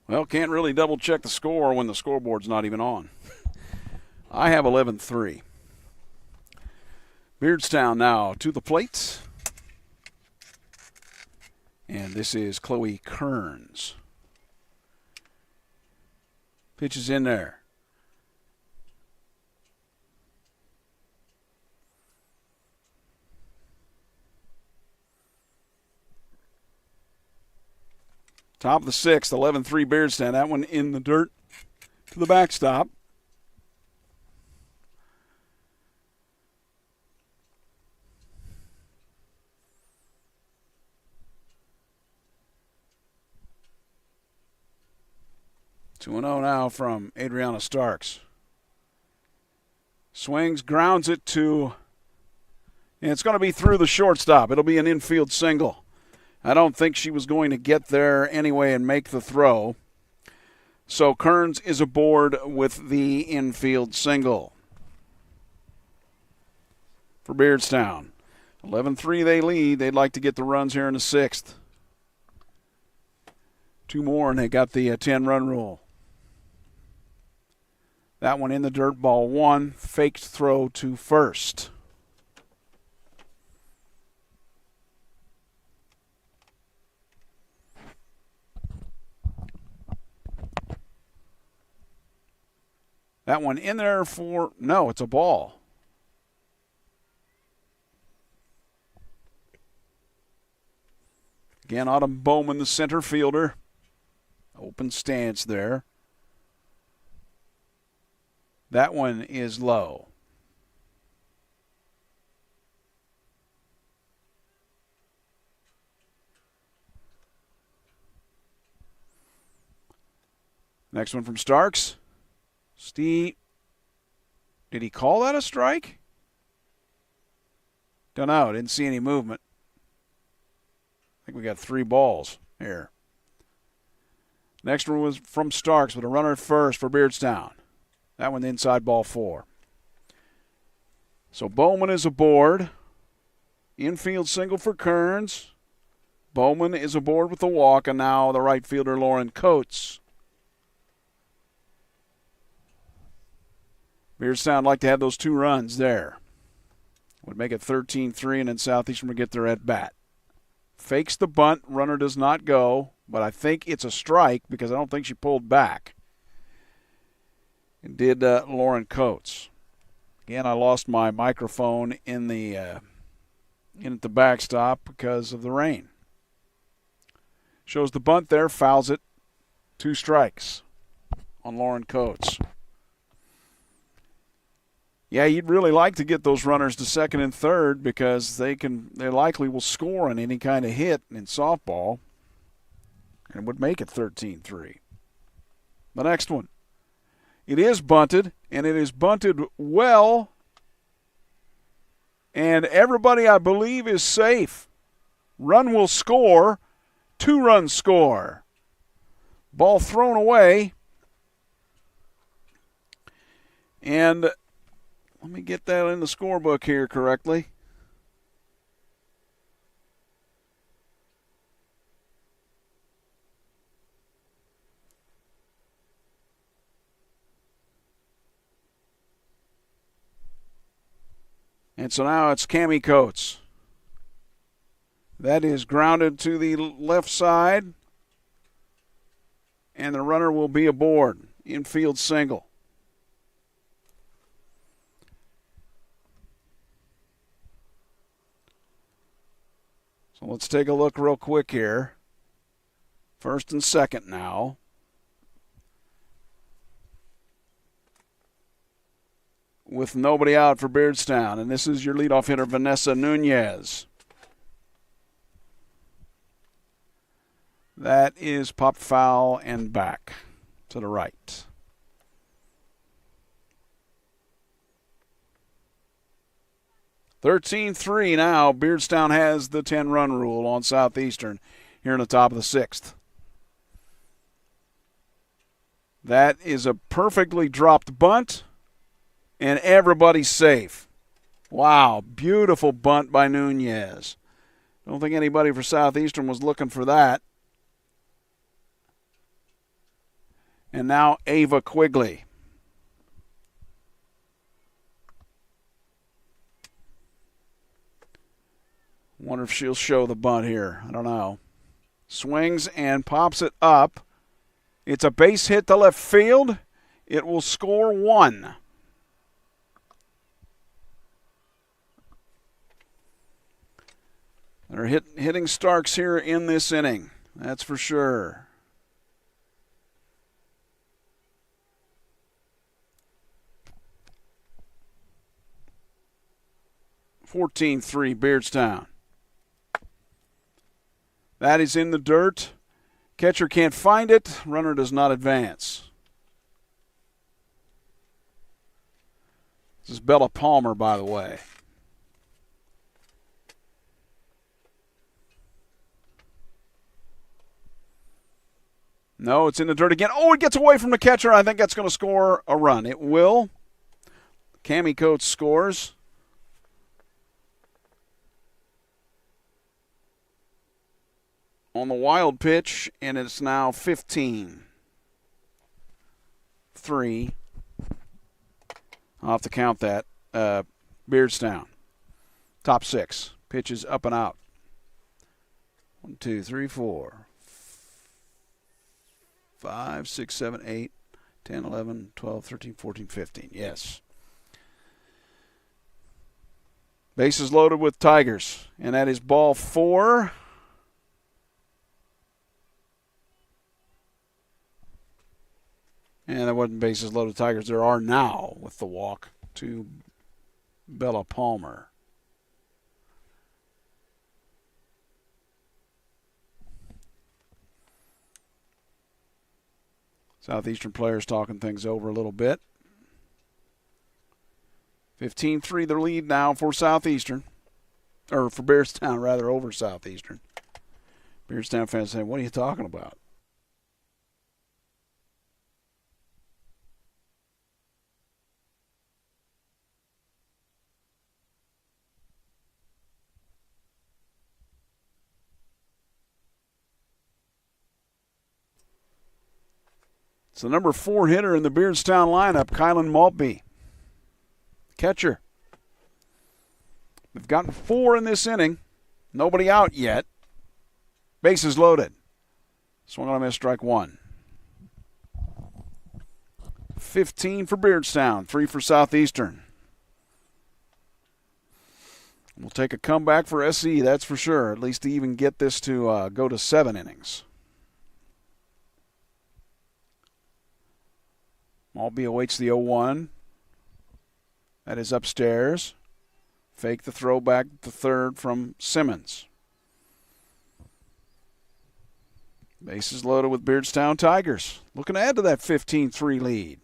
Well, can't really double-check the score when the scoreboard's not even on. I have 11-3. Beardstown now to the plate. And this is Chloe Kearns. Pitch is in there. Top of the 6th, 11-3 Beardstown. That one in the dirt to the backstop. Two and 0 now from Adriana Starks. Swings, grounds it to, and it's going to be through the shortstop. It'll be an infield single. I don't think she was going to get there anyway and make the throw. So Kearns is aboard with the infield single for Beardstown. 11-3 they lead. They'd like to get the runs here in the 6th. 2 more and they got the 10-run rule. That one in the dirt, ball 1. Faked throw to first. That one in there for, no, it's a ball. Again, Autumn Bowman, the center fielder. Open stance there. That one is low. Next one from Starks. Steve, did he call that a strike? Don't know. Didn't see any movement. I think we got 3 balls here. Next one was from Starks with a runner at first for Beardstown. That one inside, ball 4. So Bowman is aboard. Infield single for Kearns. Bowman is aboard with the walk, and now the right fielder Lauren Coates. Beardstown like to have those 2 runs there. Would make it 13-3, and then Southeastern would get their at-bat. Fakes the bunt. Runner does not go, but I think it's a strike because I don't think she pulled back. did Lauren Coates. Again, I lost my microphone in at the backstop because of the rain. Shows the bunt there, fouls it. 2 strikes on Lauren Coates. Yeah, you'd really like to get those runners to second and third because they likely will score on any kind of hit in softball and would make it 13-3. The next one. It is bunted, and it is bunted well, and everybody, I believe, is safe. Run will score. 2-run score. Ball thrown away. And let me get that in the scorebook here correctly. And so now it's Cammie Coates. That is grounded to the left side. And the runner will be aboard. Infield single. So let's take a look real quick here. First and second now. With nobody out for Beardstown. And this is your leadoff hitter, Vanessa Nunez. That is popped foul and back to the right. (13-3) now. Beardstown has the 10-run rule on Southeastern here in the top of the 6th. That is a perfectly dropped bunt, and everybody's safe. Wow, beautiful bunt by Nunez. Don't think anybody for Southeastern was looking for that. And now Ava Quigley. Wonder if she'll show the bunt here. I don't know. Swings and pops it up. It's a base hit to left field. It will score 1. They're hitting Starks here in this inning. That's for sure. (14-3) Beardstown. That is in the dirt. Catcher can't find it. Runner does not advance. This is Bella Palmer, by the way. No, it's in the dirt again. Oh, it gets away from the catcher. I think that's going to score a run. It will. Cammie Coates scores. On the wild pitch, and it's now 15-3. I'll have to count that. Beardstown. Top 6. Pitches up and out. 1, 2, 3, 4, 5, 6, 7, 8, 10, 11, 12, 13, 14, 15. Yes. Bases loaded with Tigers, and that is ball 4. And there wasn't bases loaded Tigers. There are now with the walk to Bella Palmer. Southeastern players talking things over a little bit. 15-3 the lead now for Southeastern. Or for Beardstown, rather, over Southeastern. Beardstown fans saying, what are you talking about? It's the number 4 hitter in the Beardstown lineup, Kylan Maltby. Catcher. We've gotten 4 in this inning. Nobody out yet. Bases loaded. Swung on a miss, strike 1. 15 for Beardstown, 3 for Southeastern. We'll take a comeback for SE, that's for sure, at least to even get this to go to 7 innings. Maltby awaits the 0-1. That is upstairs. Fake the throw back to third from Simmons. Bases loaded with Beardstown Tigers. Looking to add to that 15-3 lead.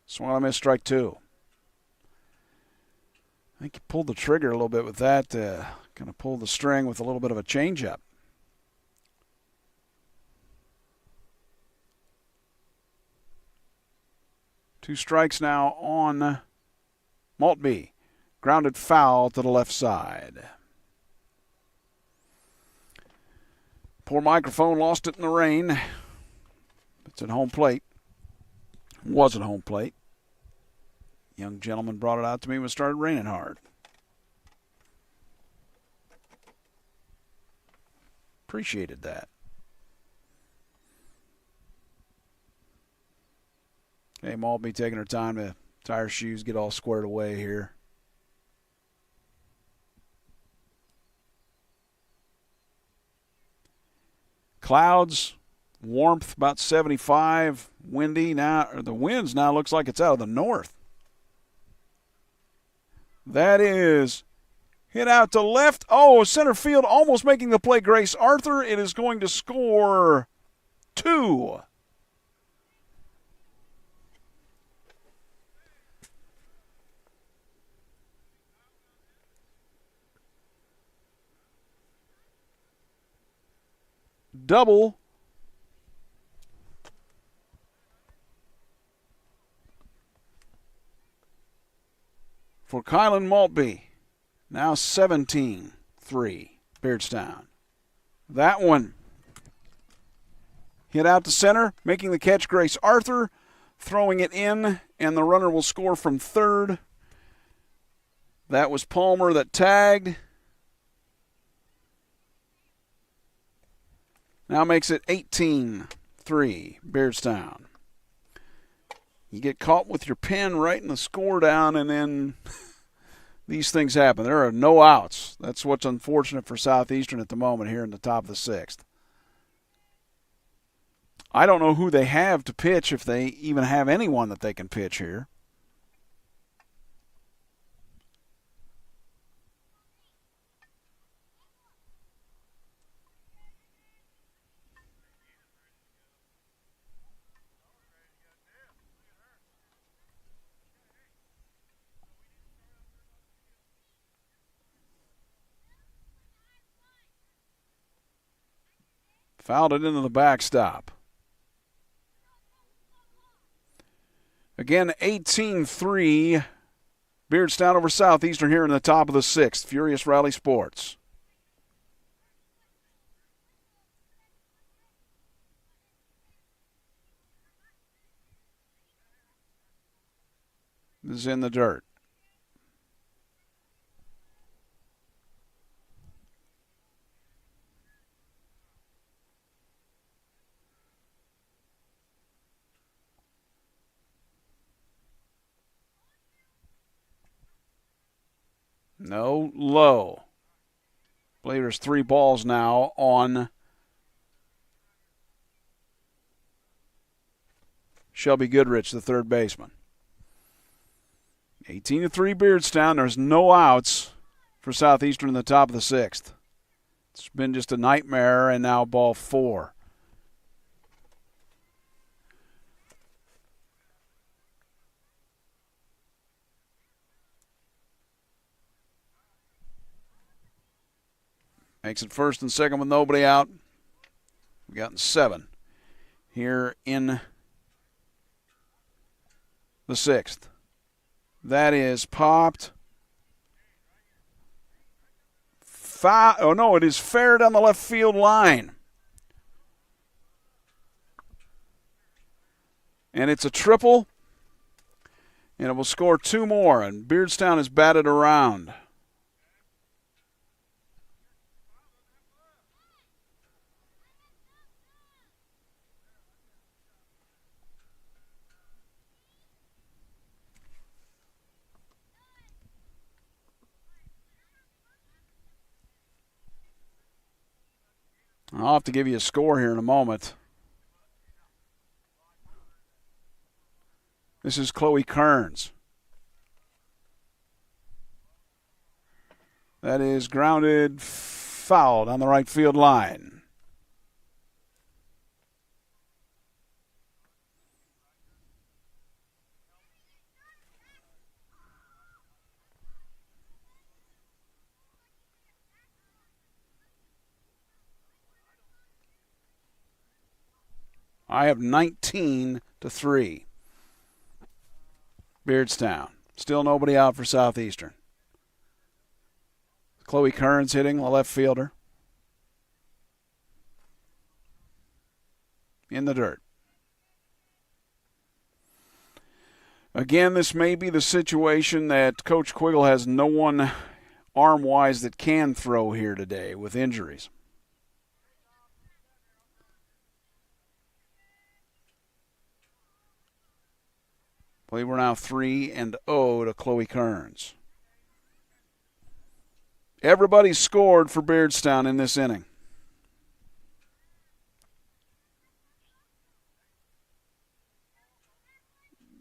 Swung on a miss, strike 2. I think he pulled the trigger a little bit with that. Kind of pulled the string with a little bit of a changeup. Two strikes now on Maltby. Grounded foul to the left side. Poor microphone, lost it in the rain. It's at home plate. Was at home plate. Young gentleman brought it out to me when it started raining hard. Appreciated that. Okay, Maltby taking her time to tie her shoes, get all squared away here. Clouds, warmth about 75, windy now. Or the winds now looks like it's out of the north. That is hit out to left. Oh, center field almost making the play. Grace Arthur. It is going to score 2. Double for Kylan Maltby. Now 17-3, Beardstown. That one hit out to center, making the catch Grace Arthur, throwing it in, and the runner will score from third. That was Palmer that tagged. Now makes it 18-3, Beardstown. You get caught with your pen writing the score down, and then these things happen. There are no outs. That's what's unfortunate for Southeastern at the moment here in the top of the 6th. I don't know who they have to pitch, if they even have anyone that they can pitch here. Fouled it into the backstop. Again, 18-3. Beardstown over Southeastern here in the top of the 6th. Furious Rally Sports. This is in the dirt. No, low. I believe there's 3 balls now on Shelby Goodrich, the third baseman. 18-3 Beardstown. There's no outs for Southeastern in the top of the 6th. It's been just a nightmare, and now ball 4. Makes it first and second with nobody out. We've gotten 7 here in the 6th. That is popped. Oh, no, it is fair down the left field line. And it's a triple. And it will score 2 more. And Beardstown is batted around. I'll have to give you a score here in a moment. This is Chloe Kearns. That is grounded, fouled on the right field line. I have 19-3. Beardstown. Still nobody out for Southeastern. Chloe Kearns hitting, the left fielder. In the dirt. Again, this may be the situation that Coach Quiggle has no one arm-wise that can throw here today with injuries. I believe we're now 3-0 to Chloe Kearns. Everybody scored for Beardstown in this inning.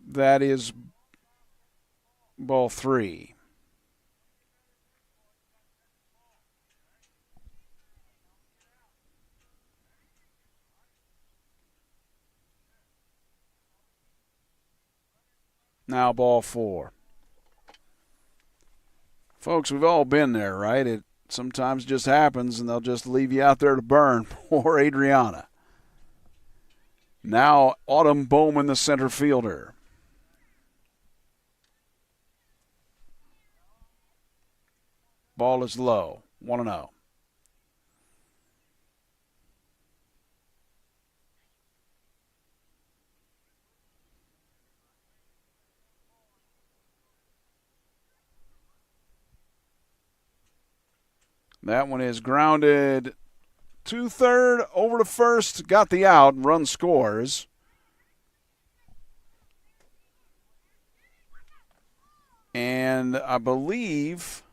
That is ball 3. Now ball 4. Folks, we've all been there, right? It sometimes just happens, and they'll just leave you out there to burn. Poor Adriana. Now Autumn Bowen, the center fielder. Ball is low, 1-0. That one is grounded to third, over to first, got the out, run scores. And I believe,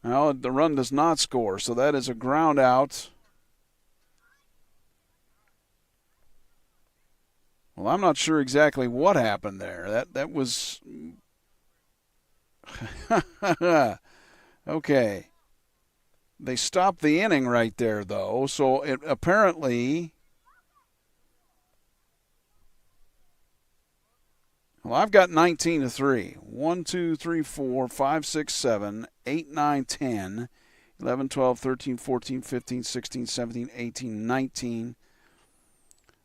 well, the run does not score, so that is a ground out. Well, I'm not sure exactly what happened there. That was okay. They stopped the inning right there, though, so it apparently. Well, I've got 19-3. 1, 2, 3, 4, 5, 6, 7, 8, 9, 10, 11, 12, 13, 14, 15, 16, 17, 18, 19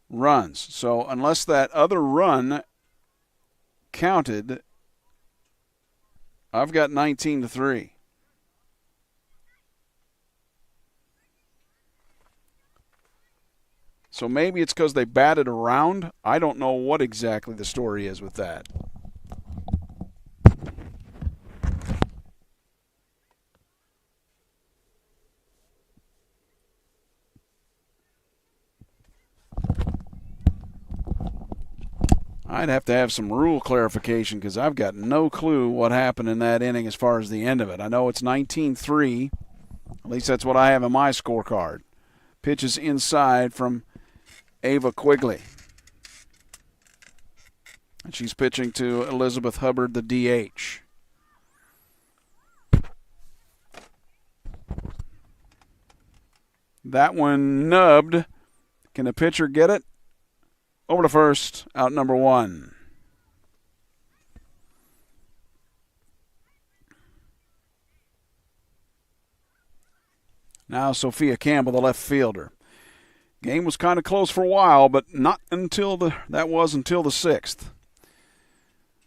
runs. So unless that other run counted, I've got 19-3. So maybe it's because they batted around. I don't know what exactly the story is with that. I'd have to have some rule clarification because I've got no clue what happened in that inning as far as the end of it. I know it's 19-3. At least that's what I have in my scorecard. Pitches inside from Ava Quigley. And she's pitching to Elizabeth Hubbard, the DH. That one nubbed. Can the pitcher get it? Over to first, out number 1. Now Sophia Campbell, the left fielder. Game was kind of close for a while, but not until the 6th.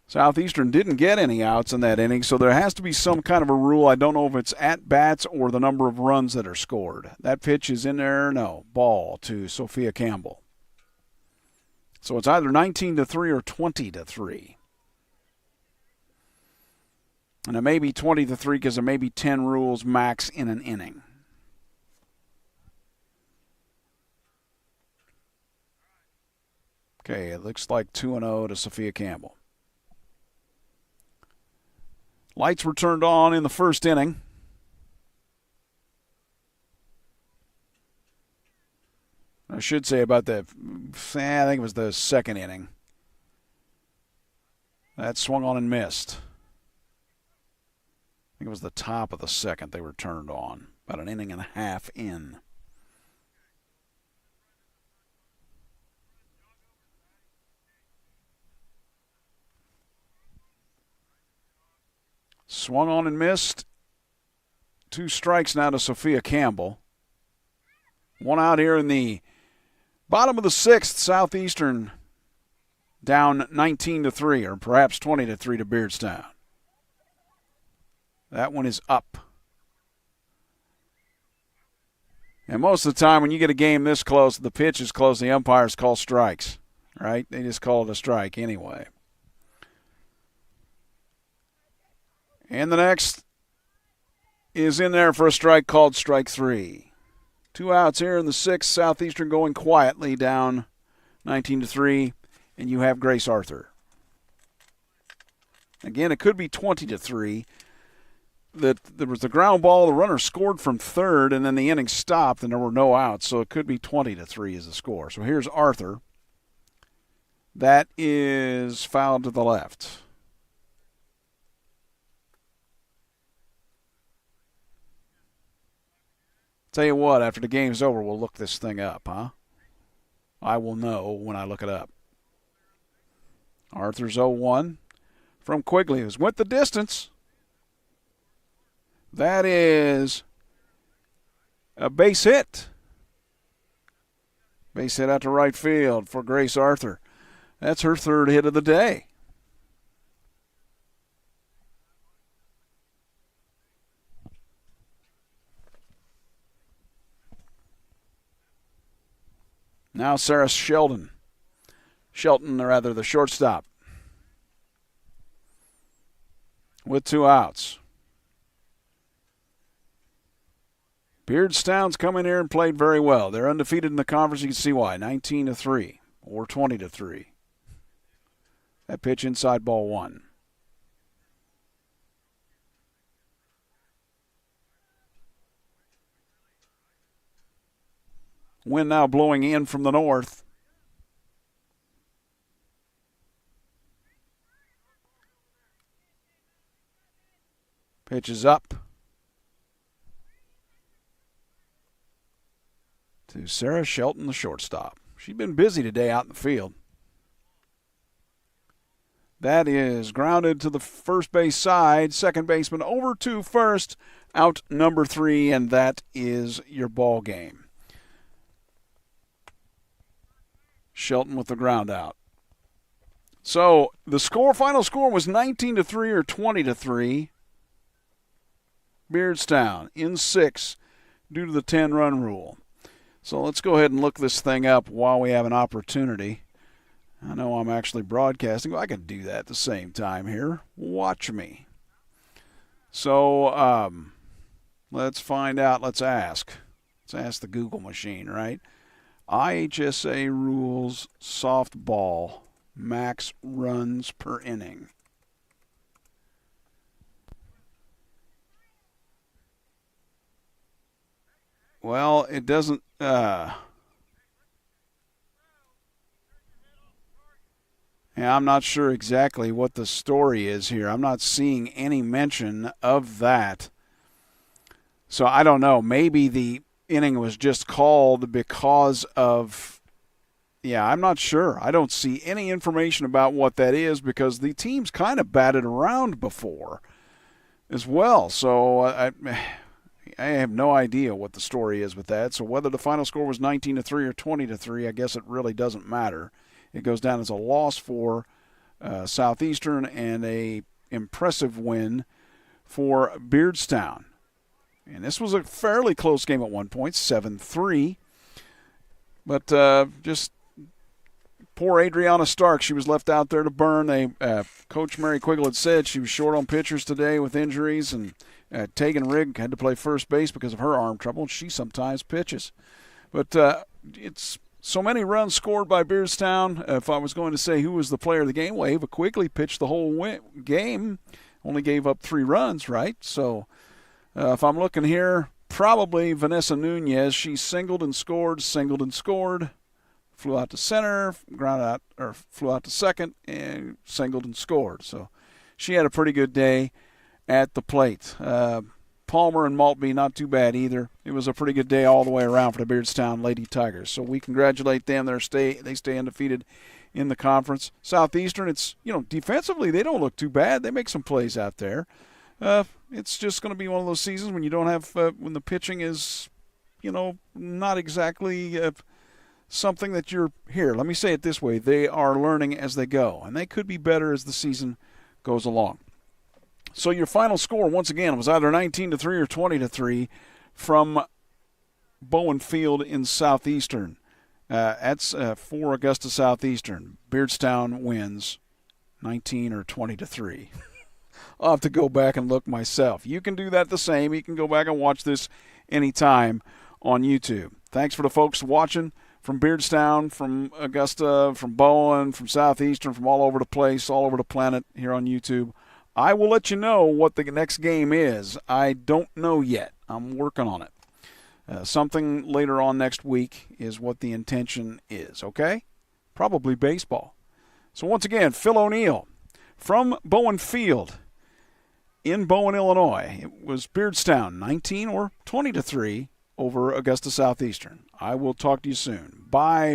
Southeastern didn't get any outs in that inning, so there has to be some kind of a rule. I don't know if it's at-bats or the number of runs that are scored. That pitch is in there. No, ball to Sophia Campbell. So it's either 19-3 or 20-3. And it may be 20-3 because there may be 10 rules max in an inning. Okay, it looks like 2-0 to Sophia Campbell. Lights were turned on in the first inning. I should say about I think it was the second inning. That swung on and missed. I think it was the top of the second they were turned on, about an inning and a half in. Swung on and missed. 2 strikes now to Sophia Campbell. 1 out here in the bottom of the 6th. Southeastern down 19-3, or perhaps 20-3 to Beardstown. That one is up. And most of the time when you get a game this close, the pitch is close, the umpires call strikes, right? They just call it a strike anyway. And the next is in there for a strike called strike 3. 2 outs here in the 6th. Southeastern going quietly down 19-3, and you have Grace Arthur. Again, it could be 20-3. There was the ground ball. The runner scored from third, and then the inning stopped, and there were no outs, so it could be 20-3 is the score. So here's Arthur. That is fouled to the left. Tell you what, after the game's over, we'll look this thing up, huh? I will know when I look it up. Arthur's 0-1 from Quigley, who's went the distance. That is a base hit. Base hit out to right field for Grace Arthur. That's her 3rd hit of the day. Now Sarah Shelton, the shortstop, with 2 outs. Beardstown's come in here and played very well. They're undefeated in the conference. You can see why. 19-3 or 20-3. That pitch inside ball 1. Wind now blowing in from the north. Pitch is up to Sarah Shelton, the shortstop. She's been busy today out in the field. That is grounded to the first base side. Second baseman over to first. Out number 3, and that is your ball game. Shelton with the ground out. So the final score was 19-3 or 20-3. Beardstown in 6 due to the 10-run rule. So let's go ahead and look this thing up while we have an opportunity. I know I'm actually broadcasting. I can do that at the same time here. Watch me. So let's find out. Let's ask. Let's ask the Google machine, right? IHSA rules softball max runs per inning. Well, it doesn't. Yeah, I'm not sure exactly what the story is here. I'm not seeing any mention of that. So I don't know. Maybe the inning was just called because of, I'm not sure. I don't see any information about what that is because the team's kind of batted around before as well. So I have no idea what the story is with that. So whether the final score was 19-3 or 20-3, I guess it really doesn't matter. It goes down as a loss for Southeastern and a impressive win for Beardstown. And this was a fairly close game at one point, 7-3. But just poor Adriana Stark, she was left out there to burn. Coach Mary Quiggle had said she was short on pitchers today with injuries, and Tegan Rigg had to play first base because of her arm trouble. She sometimes pitches. But it's so many runs scored by Beardstown. If I was going to say who was the player of the game, well, Ava Quigley pitched the whole game, only gave up 3 runs, right? So if I'm looking here, probably Vanessa Nunez. She singled and scored, flew out to center, flew out to second, and singled and scored. So she had a pretty good day at the plate. Palmer and Maltby, not too bad either. It was a pretty good day all the way around for the Beardstown Lady Tigers. So we congratulate them. They stay undefeated in the conference. Southeastern, it's, defensively they don't look too bad. They make some plays out there. It's just going to be one of those seasons when you don't have when the pitching is, not exactly something that you're here. Let me say it this way: they are learning as they go, and they could be better as the season goes along. So your final score, once again, was either 19-3 or 20-3 from Bowen Field in Southeastern. That's for Augusta Southeastern. Beardstown wins 19 or 20-3. I'll have to go back and look myself. You can do that the same. You can go back and watch this anytime on YouTube. Thanks for the folks watching from Beardstown, from Augusta, from Bowen, from Southeastern, from all over the place, all over the planet here on YouTube. I will let you know what the next game is. I don't know yet. I'm working on it. Something later on next week is what the intention is, okay? Probably baseball. So once again, Phil O'Neill from Bowen Field in Bowen, Illinois. It was Beardstown 19 or 20-3 over Augusta Southeastern. I will talk to you soon. Bye.